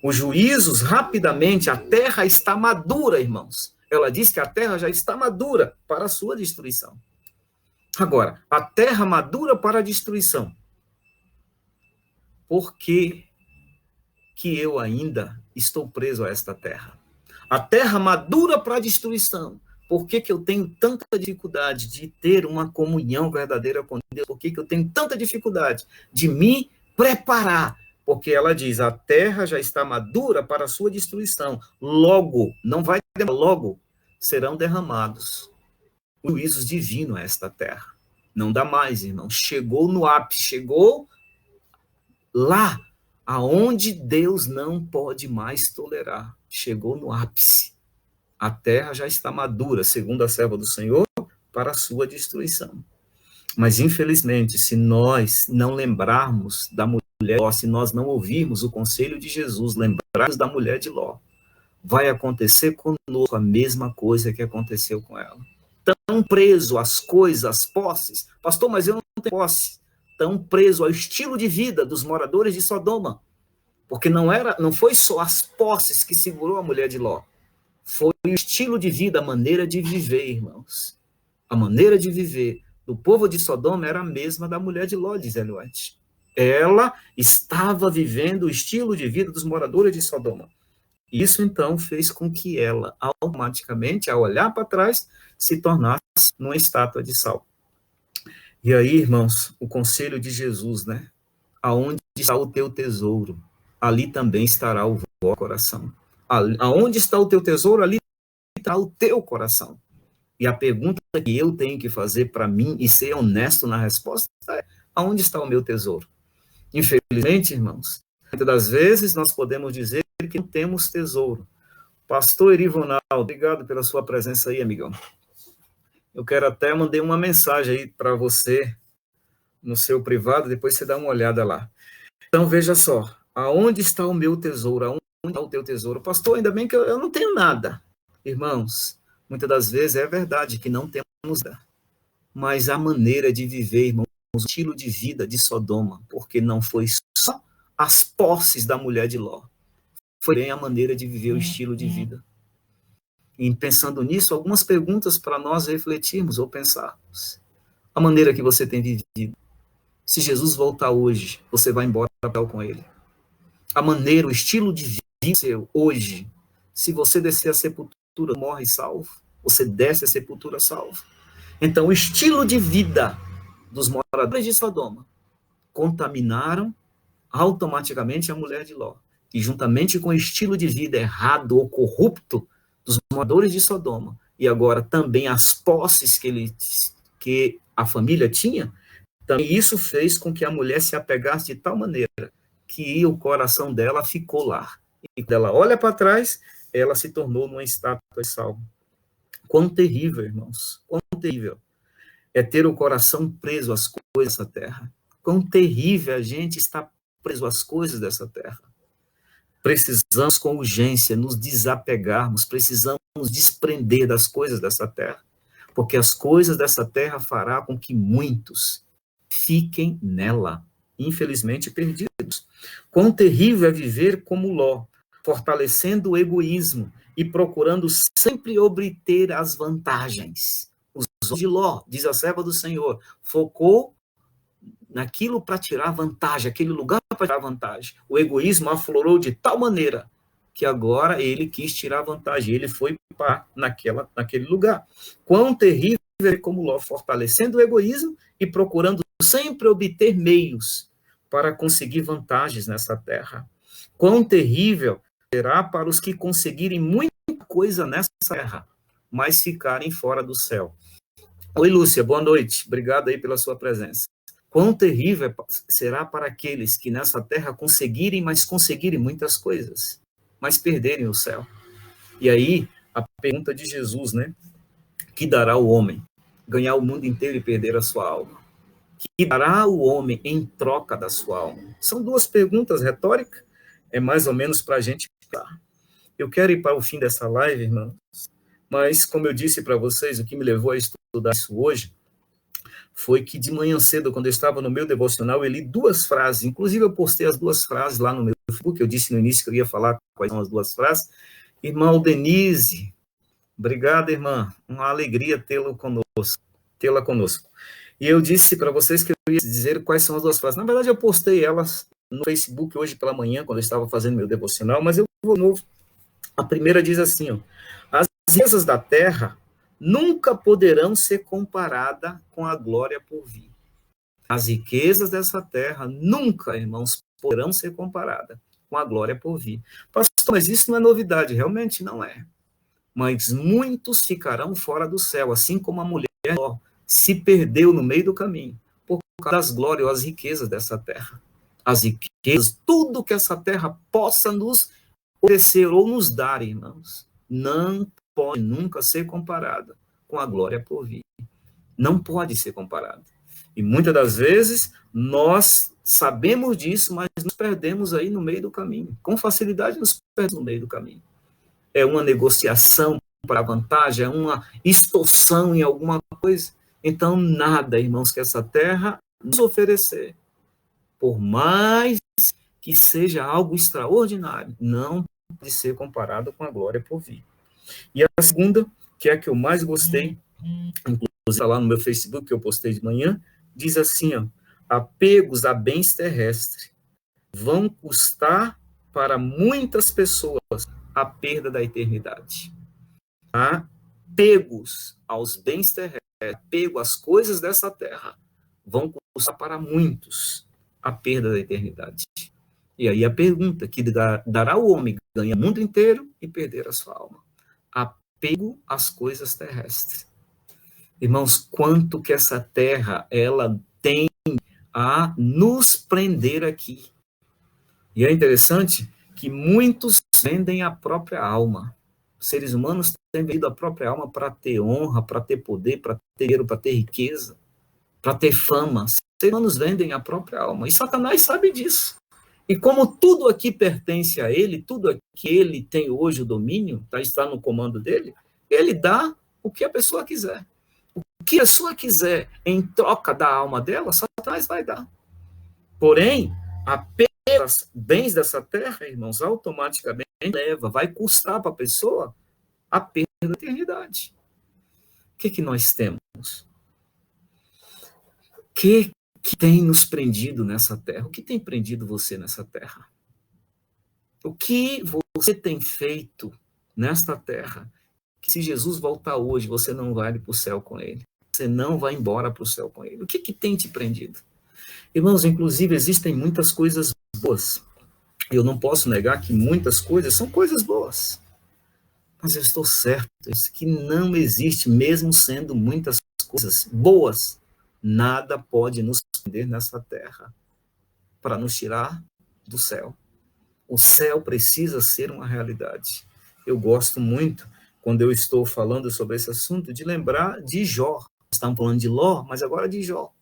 Os juízos, rapidamente, a terra está madura, irmãos. Ela diz que a terra já está madura para a sua destruição. Agora, a terra madura para a destruição. Por que eu ainda estou preso a esta terra? A terra madura para a destruição. Por que eu tenho tanta dificuldade de ter uma comunhão verdadeira com Deus? Por que eu tenho tanta dificuldade de me preparar? Porque ela diz, a terra já está madura para a sua destruição. Logo, não vai demorar, logo serão derramados juízos divinos a esta terra. Não dá mais, irmão. Chegou no ápice, chegou lá aonde Deus não pode mais tolerar. Chegou no ápice. A terra já está madura, segundo a serva do Senhor, para a sua destruição. Mas, infelizmente, se nós não lembrarmos da mulher de Ló, se nós não ouvirmos o conselho de Jesus, lembrarmos da mulher de Ló, vai acontecer conosco a mesma coisa que aconteceu com ela. Tão preso às coisas, às posses. Pastor, mas eu não tenho posse. Tão preso ao estilo de vida dos moradores de Sodoma. Porque não foi só as posses que segurou a mulher de Ló. Foi o estilo de vida, a maneira de viver, irmãos. A maneira de viver do povo de Sodoma era a mesma da mulher de Ló, diz Ellen White. Ela estava vivendo o estilo de vida dos moradores de Sodoma. Isso, então, fez com que ela, automaticamente, ao olhar para trás, se tornasse numa estátua de sal. E aí, irmãos, o conselho de Jesus, né? Aonde está o teu tesouro, ali também estará o vosso coração. Aonde está o teu tesouro, ali está o teu coração. E a pergunta que eu tenho que fazer para mim e ser honesto na resposta é: aonde está o meu tesouro? Infelizmente, irmãos, muitas das vezes nós podemos dizer que não temos tesouro. Pastor Erivonaldo, obrigado pela sua presença aí, amigão. Eu quero até mandar uma mensagem aí para você no seu privado, depois você dá uma olhada lá. Então, veja só, aonde está o meu tesouro? Aonde está o teu tesouro? Pastor, ainda bem que eu não tenho nada. Irmãos, muitas das vezes é verdade que não temos nada, mas a maneira de viver, irmãos, o estilo de vida de Sodoma, porque não foi só as posses da mulher de Ló, foi bem a maneira de viver o estilo de vida. E pensando nisso, algumas perguntas para nós refletirmos ou pensarmos. A maneira que você tem vivido. Se Jesus voltar hoje, você vai embora com ele. A maneira, o estilo de vida seu hoje. Se você descer a sepultura, morre salvo. Você desce a sepultura salvo. Então, o estilo de vida dos moradores de Sodoma contaminaram automaticamente a mulher de Ló. E juntamente com o estilo de vida errado ou corrupto dos moradores de Sodoma, e agora também as posses que a família tinha, também isso fez com que a mulher se apegasse de tal maneira que o coração dela ficou lá. E quando ela olha para trás, ela se tornou numa estátua de sal. Quão terrível, irmãos, quão terrível é ter o coração preso às coisas dessa terra. Quão terrível a gente está preso às coisas dessa terra. Precisamos, com urgência, nos desapegarmos, precisamos nos desprender das coisas dessa terra, porque as coisas dessa terra fará com que muitos fiquem nela, infelizmente perdidos. Quão terrível é viver como Ló, fortalecendo o egoísmo e procurando sempre obter as vantagens. Os olhos de Ló, diz a serva do Senhor, focou naquilo para tirar vantagem, aquele lugar para tirar vantagem. O egoísmo aflorou de tal maneira que agora ele quis tirar vantagem, ele foi para naquele lugar. Quão terrível é como Ló, fortalecendo o egoísmo e procurando sempre obter meios para conseguir vantagens nessa terra. Quão terrível será para os que conseguirem muita coisa nessa terra, mas ficarem fora do céu. Oi, Lúcia, boa noite. Obrigado aí pela sua presença. Quão terrível será para aqueles que nessa terra conseguirem muitas coisas, mas perderem o céu. E aí, a pergunta de Jesus, né? Que dará o homem? Ganhar o mundo inteiro e perder a sua alma. Que dará o homem em troca da sua alma? São duas perguntas retóricas, é mais ou menos para a gente ficar. Eu quero ir para o fim dessa live, irmãos, mas, como eu disse para vocês, o que me levou a estudar isso hoje foi que de manhã cedo, quando eu estava no meu devocional, eu li duas frases, inclusive eu postei as duas frases lá no meu Facebook, eu disse no início que eu ia falar quais são as duas frases. Irmão Denise, obrigado, irmã, uma alegria tê-la conosco. E eu disse para vocês que eu ia dizer quais são as duas frases. Na verdade, eu postei elas no Facebook hoje pela manhã, quando eu estava fazendo meu devocional, mas eu vou de novo. A primeira diz assim, ó, as riquezas da terra nunca poderão ser comparadas com a glória por vir. As riquezas dessa terra nunca, irmãos, poderão ser comparadas com a glória por vir. Pastor, mas isso não é novidade, realmente não é. Mas muitos ficarão fora do céu, assim como a mulher se perdeu no meio do caminho, por causa das glórias ou as riquezas dessa terra. As riquezas, tudo que essa terra possa nos oferecer ou nos dar, irmãos, não pode nunca ser comparada com a glória por vir. Não pode ser comparada. E muitas das vezes nós sabemos disso, mas nos perdemos aí no meio do caminho. Com facilidade nos perdemos no meio do caminho. É uma negociação para vantagem, é uma extorsão em alguma coisa. Então, nada, irmãos, que essa terra nos oferecer, por mais que seja algo extraordinário, não pode ser comparado com a glória por vir. E a segunda, que é a que eu mais gostei, inclusive lá no meu Facebook, que eu postei de manhã, diz assim, ó, apegos a bens terrestres vão custar para muitas pessoas a perda da eternidade. Apegos aos bens terrestres, apego às coisas dessa terra, vão custar para muitos a perda da eternidade. E aí a pergunta, que dará o homem ganhar o mundo inteiro e perder a sua alma? Apego às coisas terrestres. Irmãos, quanto que essa terra, ela tem a nos prender aqui. E é interessante que muitos vendem a própria alma. Os seres humanos têm vendido a própria alma para ter honra, para ter poder, para ter dinheiro, para ter riqueza, para ter fama. Os seres humanos vendem a própria alma. E Satanás sabe disso. E como tudo aqui pertence a ele, tudo que ele tem hoje o domínio, está no comando dele, ele dá o que a pessoa quiser. O que a pessoa quiser em troca da alma dela, Satanás vai dar. Porém, a perda dos bens dessa terra, irmãos, automaticamente vai custar para a pessoa a perda da eternidade. O que nós temos? O que tem nos prendido nessa terra? O que tem prendido você nessa terra? O que você tem feito nesta terra? Que se Jesus voltar hoje, você não vai para o céu com ele. Você não vai embora para o céu com ele. O que tem te prendido? Irmãos, inclusive, existem muitas coisas boas. Eu não posso negar que muitas coisas são coisas boas. Mas eu estou certo que não existe, mesmo sendo muitas coisas boas, nada pode nos prender nessa terra para nos tirar do céu. O céu precisa ser uma realidade. Eu gosto muito, quando eu estou falando sobre esse assunto, de lembrar de Jó. Estamos falando de Ló, mas agora de Jó.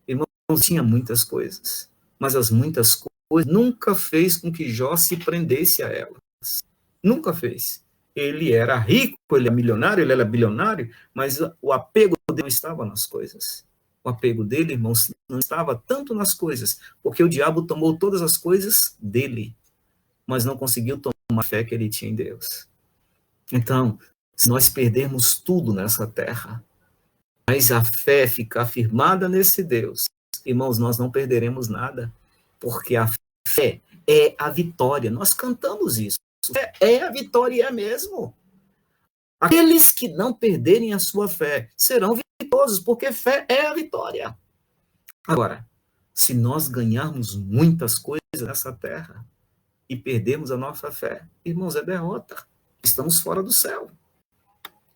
Irmão, tinha muitas coisas, mas as muitas coisas nunca fez com que Jó se prendesse a elas. Nunca fez. Ele era rico, ele era milionário, ele era bilionário, mas o apego dele não estava nas coisas. O apego dele, irmãos, não estava tanto nas coisas, porque o diabo tomou todas as coisas dele, mas não conseguiu tomar a fé que ele tinha em Deus. Então, se nós perdermos tudo nessa terra, mas a fé ficar firmada nesse Deus, irmãos, nós não perderemos nada, porque a fé é a vitória. Nós cantamos isso. Fé é a vitória, é mesmo. Aqueles que não perderem a sua fé serão vitoriosos, porque fé é a vitória. Agora, se nós ganharmos muitas coisas nessa terra e perdermos a nossa fé, irmãos, é derrota. Estamos fora do céu.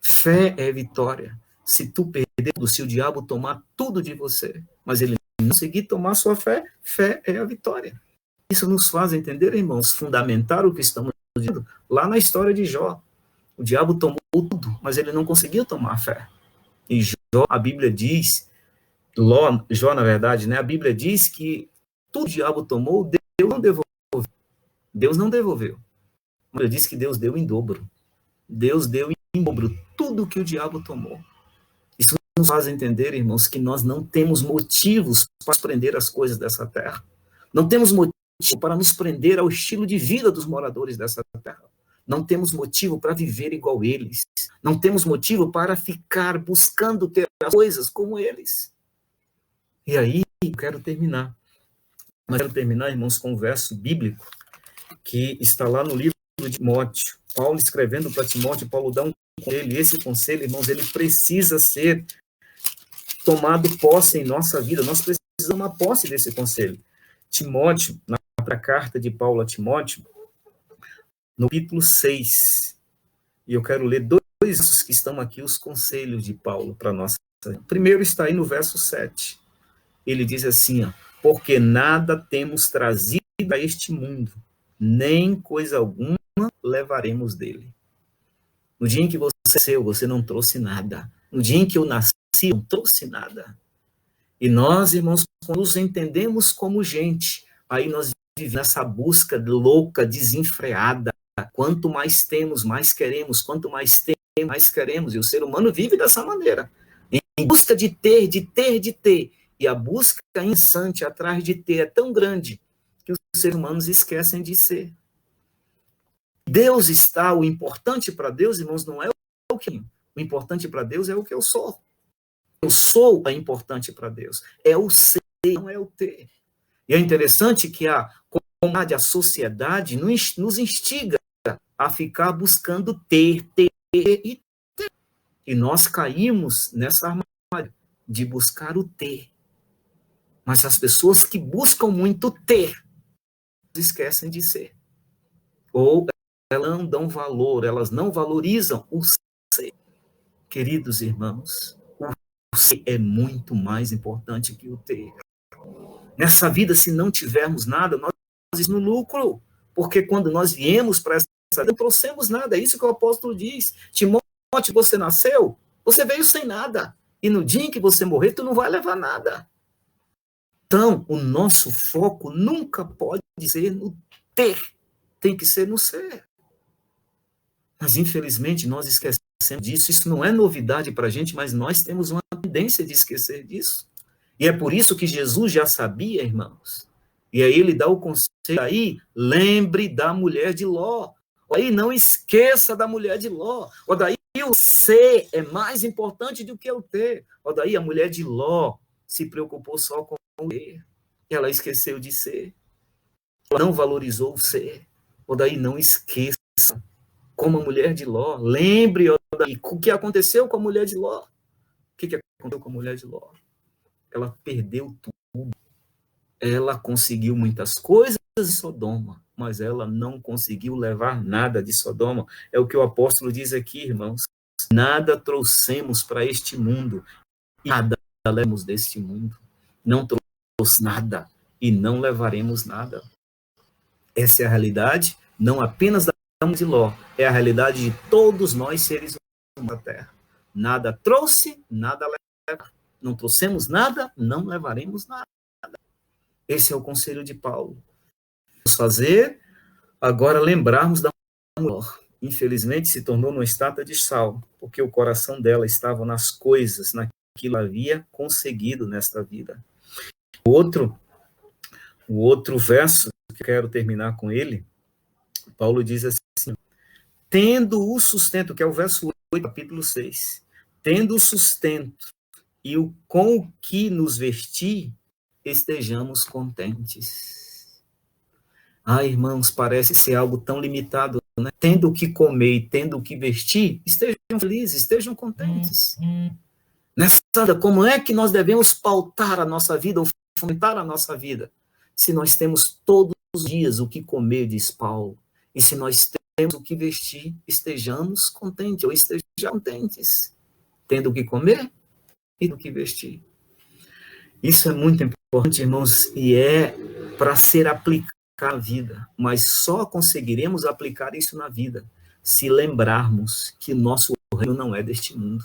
Fé é vitória. Se tu perder tudo, se o diabo tomar tudo de você, mas ele não conseguir tomar sua fé, fé é a vitória. Isso nos faz entender, irmãos, fundamentar o que estamos dizendo lá na história de Jó. O diabo tomou tudo, mas ele não conseguiu tomar a fé. E Jó, a Bíblia diz, Jó, na verdade, né, a Bíblia diz que tudo o diabo tomou, Deus não devolveu. Deus não devolveu. A Bíblia diz que Deus deu em dobro. Deus deu em dobro tudo que o diabo tomou. Isso nos faz entender, irmãos, que nós não temos motivos para prender as coisas dessa terra. Não temos motivo para nos prender ao estilo de vida dos moradores dessa terra. Não temos motivo para viver igual eles. Não temos motivo para ficar buscando ter as coisas como eles. E aí, eu quero terminar. Mas quero terminar, irmãos, com um verso bíblico que está lá no livro de Timóteo. Paulo escrevendo para Timóteo, Paulo dá um conselho. E esse conselho, irmãos, ele precisa ser tomado posse em nossa vida. Nós precisamos tomar posse desse conselho. Timóteo, na carta de Paulo a Timóteo, no capítulo 6, e eu quero ler dois versos que estão aqui, os conselhos de Paulo para nós. O primeiro está aí no verso 7. Ele diz assim, ó, porque nada temos trazido a este mundo, nem coisa alguma levaremos dele. No dia em que você nasceu, você não trouxe nada. No dia em que eu nasci, eu não trouxe nada. E nós, irmãos, quando nos entendemos como gente, aí nós vivemos nessa busca louca, desenfreada. Quanto mais temos, mais queremos. Quanto mais temos, mais queremos. E o ser humano vive dessa maneira. Em busca de ter, de ter, de ter. E a busca incessante atrás de ter é tão grande que os seres humanos esquecem de ser. Deus está, o importante para Deus, irmãos, não é o que. O importante para Deus é o que eu sou. Eu sou é importante para Deus. É o ser, não é o ter. E é interessante que a comunidade, a sociedade nos instiga a ficar buscando ter, ter e ter. E nós caímos nessa armadilha de buscar o ter. Mas as pessoas que buscam muito ter, esquecem de ser. Ou elas não dão valor, elas não valorizam o ser. Queridos irmãos, o ser é muito mais importante que o ter. Nessa vida, se não tivermos nada, nós estamos no lucro. Porque quando nós viemos para essa vida, não trouxemos nada. É isso que o apóstolo diz. Timóteo, você nasceu, você veio sem nada. E no dia em que você morrer, tu não vai levar nada. Então, o nosso foco nunca pode ser no ter. Tem que ser no ser. Mas, infelizmente, nós esquecemos disso. Isso não é novidade para a gente, mas nós temos uma tendência de esquecer disso. E é por isso que Jesus já sabia, irmãos. E aí ele dá o conselho aí, lembre da mulher de Ló. Aí não esqueça da mulher de Ló. Ou daí o ser é mais importante do que o ter. Ou daí a mulher de Ló se preocupou só com o ter. Ela esqueceu de ser. Ela não valorizou o ser. Ou daí não esqueça. Como a mulher de Ló. Lembre daí, o que aconteceu com a mulher de Ló. O que aconteceu com a mulher de Ló? Ela perdeu tudo. Ela conseguiu muitas coisas de Sodoma, mas ela não conseguiu levar nada de Sodoma. É o que o apóstolo diz aqui, irmãos. Nada trouxemos para este mundo, e nada levamos deste mundo. Não trouxemos nada, e não levaremos nada. Essa é a realidade, não apenas da mulher de Ló, é a realidade de todos nós seres humanos da terra. Nada trouxe, nada leva. Não trouxemos nada, não levaremos nada. Esse é o conselho de Paulo. Vamos fazer, agora lembrarmos da mulher. Infelizmente se tornou uma estátua de sal, porque o coração dela estava nas coisas, naquilo que havia conseguido nesta vida. O outro verso, que eu quero terminar com ele, Paulo diz assim, tendo o sustento, que é o verso 8, capítulo 6, tendo o sustento e com o que nos vestir, estejamos contentes. Ah, irmãos, parece ser algo tão limitado, né? Tendo o que comer e tendo o que vestir, estejam felizes, estejam contentes. Nessa vida, como é que nós devemos pautar a nossa vida ou fomentar a nossa vida? Se nós temos todos os dias o que comer, diz Paulo, e se nós temos o que vestir, estejamos contentes, ou estejam contentes, tendo o que comer e o que vestir. Isso é muito importante, irmãos, e é para ser aplicado na vida, mas só conseguiremos aplicar isso na vida se lembrarmos que nosso reino não é deste mundo.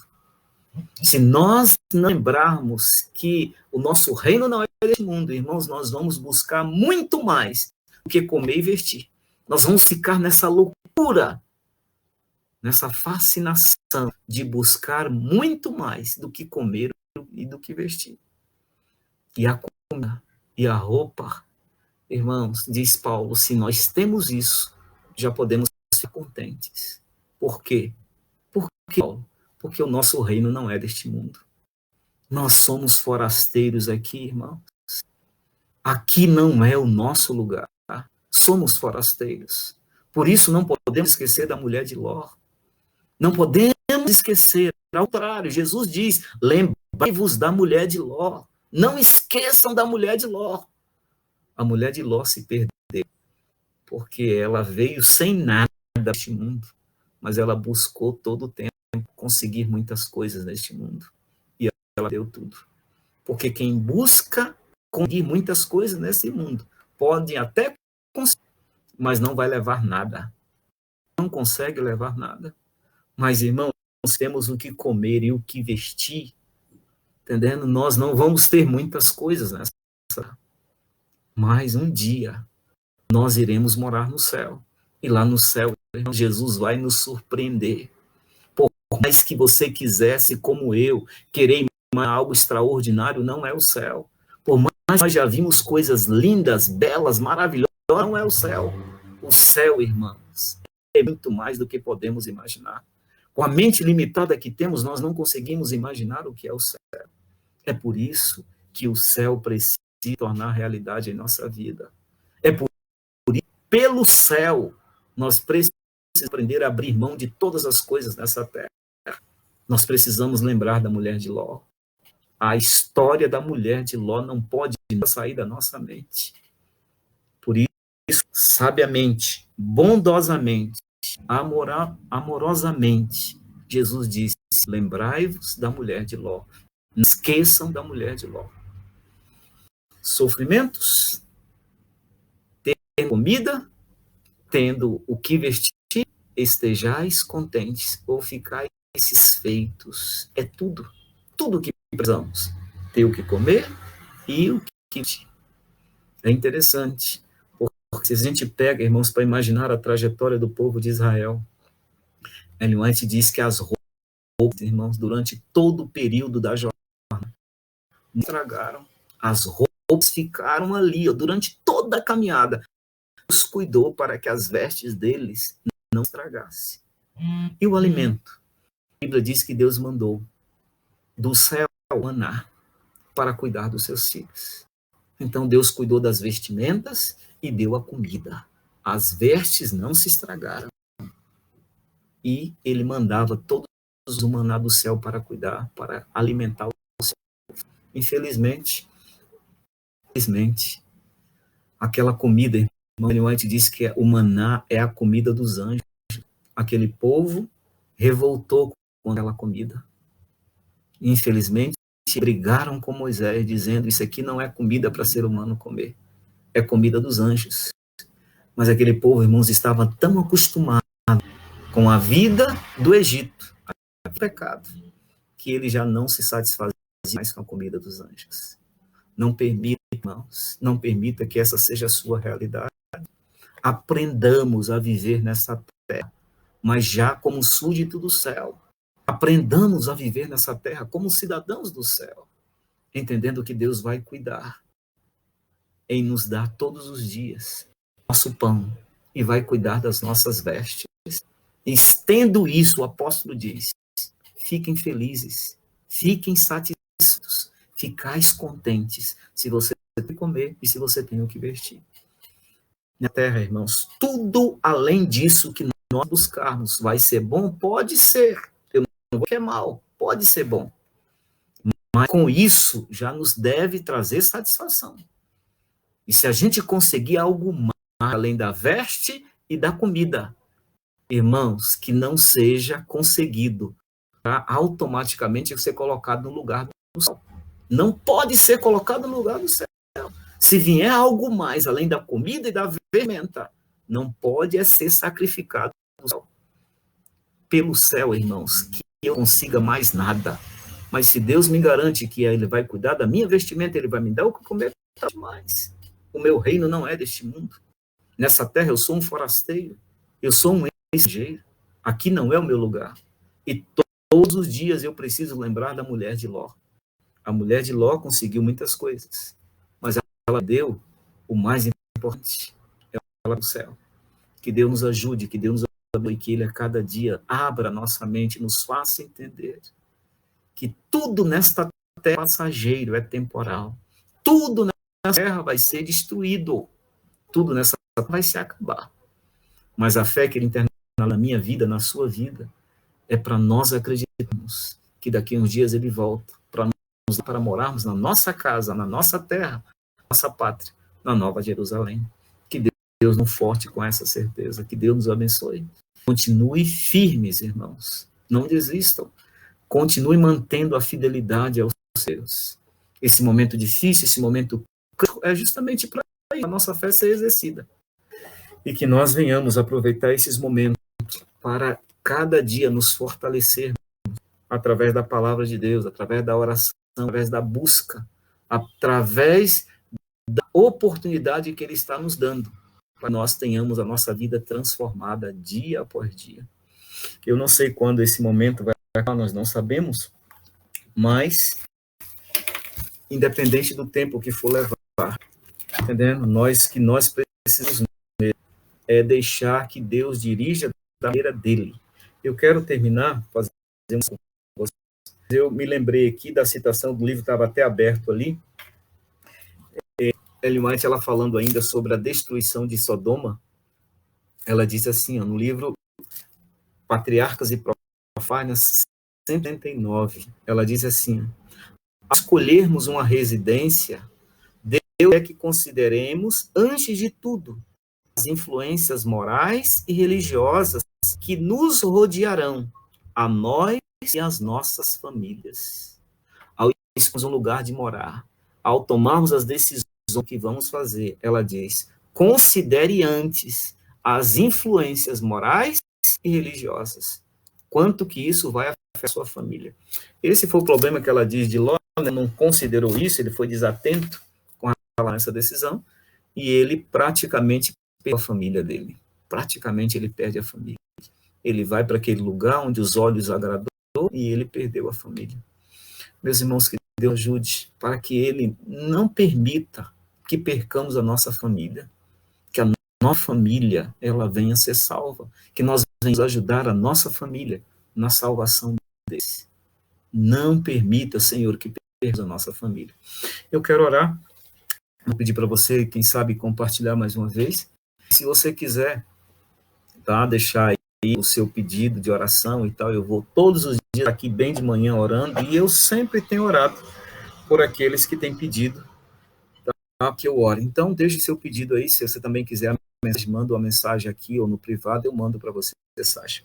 Se nós não lembrarmos que o nosso reino não é deste mundo, irmãos, nós vamos buscar muito mais do que comer e vestir. Nós vamos ficar nessa loucura, nessa fascinação de buscar muito mais do que comer e do que vestir. E a comida e a roupa, irmãos, diz Paulo, se nós temos isso, já podemos ser contentes. Por quê? Porque o nosso reino não é deste mundo. Nós somos forasteiros aqui, irmãos. Aqui não é o nosso lugar. Somos forasteiros. Por isso não podemos esquecer da mulher de Ló. Não podemos esquecer. Ao contrário, Jesus diz, lembrai-vos da mulher de Ló. Não esqueçam da mulher de Ló. A mulher de Ló se perdeu, porque ela veio sem nada deste mundo, mas ela buscou todo o tempo conseguir muitas coisas neste mundo. E ela deu tudo. Porque quem busca conseguir muitas coisas nesse mundo, pode até conseguir, mas não vai levar nada. Não consegue levar nada. Mas, irmãos, nós temos o que comer e o que vestir, entendendo? Nós não vamos ter muitas coisas nessa. Mas um dia nós iremos morar no céu. E lá no céu, Jesus vai nos surpreender. Por mais que você quisesse, como eu, querer algo extraordinário, não é o céu. Por mais que nós já vimos coisas lindas, belas, maravilhosas, não é o céu. O céu, irmãos, é muito mais do que podemos imaginar. Com a mente limitada que temos, nós não conseguimos imaginar o que é o céu. É por isso que o céu precisa se tornar realidade em nossa vida. É por isso, pelo céu, nós precisamos aprender a abrir mão de todas as coisas nessa terra. Nós precisamos lembrar da mulher de Ló. A história da mulher de Ló não pode sair da nossa mente. Por isso, sabiamente, bondosamente, amorosamente, Jesus disse, lembrai-vos da mulher de Ló. Não esqueçam da mulher de Ló. Sofrimentos, tendo comida, tendo o que vestir, estejais contentes ou ficais satisfeitos. É tudo o que precisamos. Ter o que comer e o que vestir. É interessante, porque se a gente pega, irmãos, para imaginar a trajetória do povo de Israel, Ellen White diz que as roupas, irmãos, durante todo o período da jornada, não estragaram. As roupas ficaram ali, durante toda a caminhada. Deus cuidou para que as vestes deles não estragassem. E o alimento? A Bíblia diz que Deus mandou do céu maná para cuidar dos seus filhos. Então Deus cuidou das vestimentas e deu a comida. As vestes não se estragaram. E ele mandava todos o maná do céu para cuidar, para alimentar o céu. Infelizmente, aquela comida, irmão White disse que o maná é a comida dos anjos. Aquele povo revoltou com aquela comida. Infelizmente, brigaram com Moisés, dizendo, isso aqui não é comida para ser humano comer, é comida dos anjos. Mas aquele povo, irmãos, estava tão acostumado com a vida do Egito, o pecado, que ele já não se satisfazia mais com a comida dos anjos. Não permita, irmãos, não permita que essa seja a sua realidade. Aprendamos a viver nessa terra, mas já como súdito do céu. Aprendamos a viver nessa terra como cidadãos do céu, entendendo que Deus vai cuidar em nos dar todos os dias nosso pão e vai cuidar das nossas vestes. Estendo isso, o apóstolo diz, fiquem felizes, fiquem satisfeitos, ficais contentes se vocês tem que comer e se você tem o que vestir. Na terra, irmãos, tudo além disso que nós buscarmos vai ser bom? Pode ser. Eu não vou que é mal, pode ser bom. Mas com isso já nos deve trazer satisfação. E se a gente conseguir algo mais além da veste e da comida, irmãos, que não seja conseguido para automaticamente ser colocado no lugar do céu. Não pode ser colocado no lugar do céu. Se vier algo mais além da comida e da vestimenta, não pode ser sacrificado pelo céu, irmãos, que eu consiga mais nada. Mas se Deus me garante que Ele vai cuidar da minha vestimenta, Ele vai me dar o que comer, tá demais. O meu reino não é deste mundo. Nessa terra eu sou um forasteiro, eu sou um estrangeiro. Aqui não é o meu lugar. E todos os dias eu preciso lembrar da mulher de Ló. A mulher de Ló conseguiu muitas coisas, mas ela deu o mais importante, ela do céu. Que Deus nos ajude, que Deus nos abençoe, que Ele a cada dia abra nossa mente, nos faça entender que tudo nesta terra é passageiro, é temporal. Tudo nessa terra vai ser destruído. Tudo nessa terra vai se acabar. Mas a fé que Ele interna na minha vida, na sua vida, é para nós acreditarmos que daqui a uns dias Ele volta, para morarmos na nossa casa, na nossa terra, nossa pátria, na Nova Jerusalém. Que Deus nos forte com essa certeza, que Deus nos abençoe. Continue firmes, irmãos, não desistam. Continue mantendo a fidelidade aos seus. Esse momento difícil, esse momento é justamente para a nossa fé ser exercida. E que nós venhamos aproveitar esses momentos para cada dia nos fortalecermos através da palavra de Deus, através da oração, através da busca, através da oportunidade que Ele está nos dando, para nós tenhamos a nossa vida transformada dia após dia. Eu não sei quando esse momento vai acabar, nós não sabemos, mas independente do tempo que for levar, entendendo? Nós precisamos deixar que Deus dirija da maneira dele. Eu quero terminar fazendo eu me lembrei aqui da citação do livro, estava até aberto ali, Ellen White, ela falando ainda sobre a destruição de Sodoma, ela diz assim, no livro Patriarcas e Profanas, 179, ela diz assim, ao escolhermos uma residência, Deus é que consideremos, antes de tudo, as influências morais e religiosas que nos rodearão, a nós e as nossas famílias. Ao escolhermos um lugar de morar, ao tomarmos as decisões que vamos fazer, ela diz, considere antes as influências morais e religiosas. Quanto que isso vai afetar a sua família. Esse foi o problema que ela diz de Ló, né? Não considerou isso, ele foi desatento com relação a essa decisão, e ele praticamente perde a família dele. Praticamente ele perde a família. Ele vai para aquele lugar onde os olhos agradou e ele perdeu a família. Meus irmãos, que Deus ajude para que Ele não permita que percamos a nossa família, que a nossa família ela venha a ser salva, que nós venhamos ajudar a nossa família na salvação desse. Não permita, Senhor, que percamos a nossa família. Eu quero orar, vou pedir para você, quem sabe, compartilhar mais uma vez. Se você quiser, tá, deixar aí o seu pedido de oração e tal, eu vou todos os dias aqui bem de manhã orando, e eu sempre tenho orado por aqueles que têm pedido, tá, que eu ore. Então, deixe seu pedido aí, se você também quiser, manda uma mensagem aqui ou no privado, eu mando para você mensagem.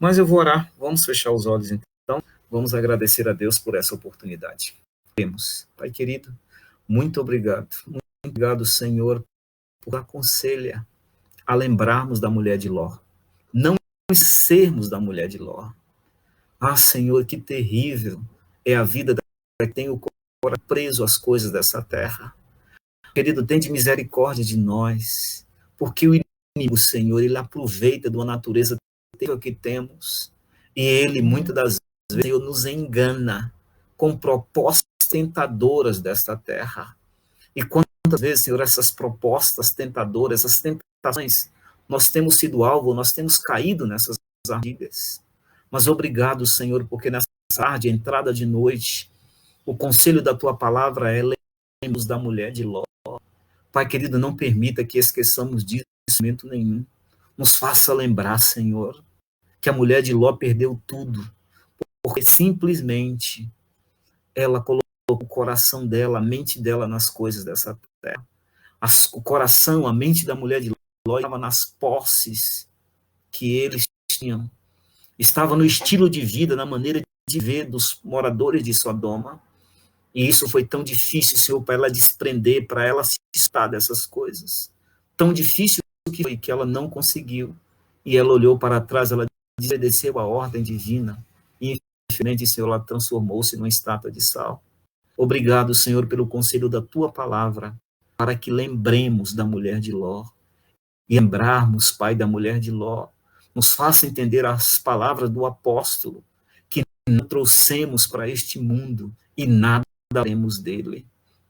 Mas eu vou orar, vamos fechar os olhos então, vamos agradecer a Deus por essa oportunidade. Pai querido, muito obrigado, Senhor, por aconselha a lembrarmos da mulher de Ló, não sermos da mulher de Ló. Ah, Senhor, que terrível é a vida da que tem o coração preso às coisas dessa terra. Querido, tem de misericórdia de nós, porque o inimigo, Senhor, ele aproveita de uma natureza que temos, e ele, muitas das vezes, Senhor, nos engana com propostas tentadoras desta terra. E quantas vezes, Senhor, essas propostas tentadoras, essas tentações, nós temos sido alvo, nós temos caído nessas armadilhas. Mas obrigado, Senhor, porque nessa tarde, entrada de noite, o conselho da tua palavra é lembrarmos da mulher de Ló. Pai querido, não permita que esqueçamos disso em momento nenhum. Nos faça lembrar, Senhor, que a mulher de Ló perdeu tudo, porque simplesmente ela colocou o coração dela, a mente dela nas coisas dessa terra. O coração, a mente da mulher de Ló estava nas posses que eles tinham. Estava no estilo de vida, na maneira de ver dos moradores de Sodoma. E isso foi tão difícil, Senhor, para ela desprender, para ela se destar dessas coisas. Tão difícil que foi que ela não conseguiu. E ela olhou para trás, ela desobedeceu a ordem divina. E, infelizmente, Senhor, ela transformou-se numa estátua de sal. Obrigado, Senhor, pelo conselho da tua palavra, para que lembremos da mulher de Ló. E lembrarmos, Pai, da mulher de Ló. Nos faça entender as palavras do apóstolo, que não trouxemos para este mundo e nada daremos dele.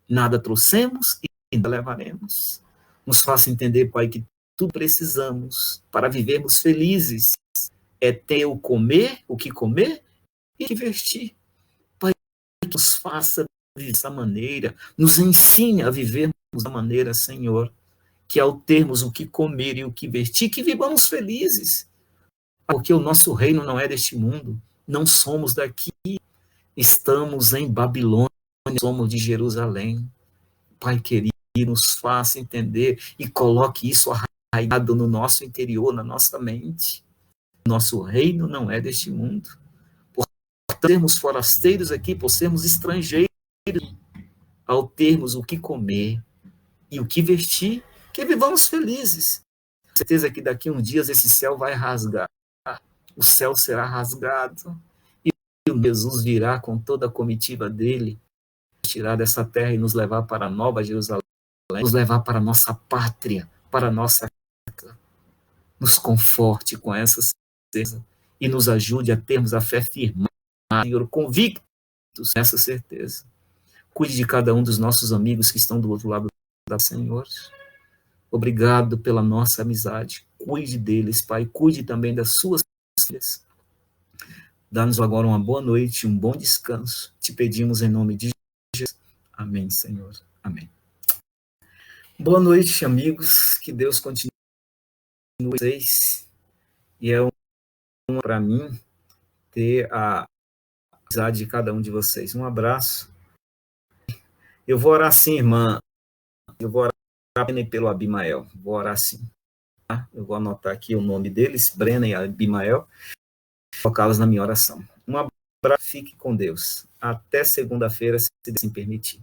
Nada trouxemos e nada levaremos. Nos faça entender, Pai, que tudo precisamos para vivermos felizes é ter o que comer e que vestir. Pai, que nos faça viver dessa maneira, nos ensine a vivermos da maneira, Senhor, que ao termos o que comer e o que vestir, que vivamos felizes. Porque o nosso reino não é deste mundo, não somos daqui, estamos em Babilônia, somos de Jerusalém. Pai querido, nos faça entender e coloque isso arraigado no nosso interior, na nossa mente. Nosso reino não é deste mundo. Por sermos forasteiros aqui, por sermos estrangeiros, ao termos o que comer e o que vestir, que vivamos felizes. Com certeza que daqui a uns dias esse céu vai rasgar. O céu será rasgado e Jesus virá com toda a comitiva dele, tirar dessa terra e nos levar para a nova Jerusalém, nos levar para a nossa pátria, para a nossa casa. Nos conforte com essa certeza e nos ajude a termos a fé firmada, Senhor, convictos nessa certeza. Cuide de cada um dos nossos amigos que estão do outro lado da Senhor. Obrigado pela nossa amizade. Cuide deles, Pai. Cuide também das suas filhas. Dá-nos agora uma boa noite, um bom descanso. Te pedimos em nome de Jesus. Amém, Senhor. Amém. Boa noite, amigos. Que Deus continue com vocês. E é para mim ter a amizade de cada um de vocês. Um abraço. Eu vou orar sim, irmã. Eu vou orar pelo Abimael. Vou orar sim. Tá? Eu vou anotar aqui o nome deles, Brena e Abimael, colocá-los na minha oração. Um abraço, fique com Deus. Até segunda-feira, se assim permitir.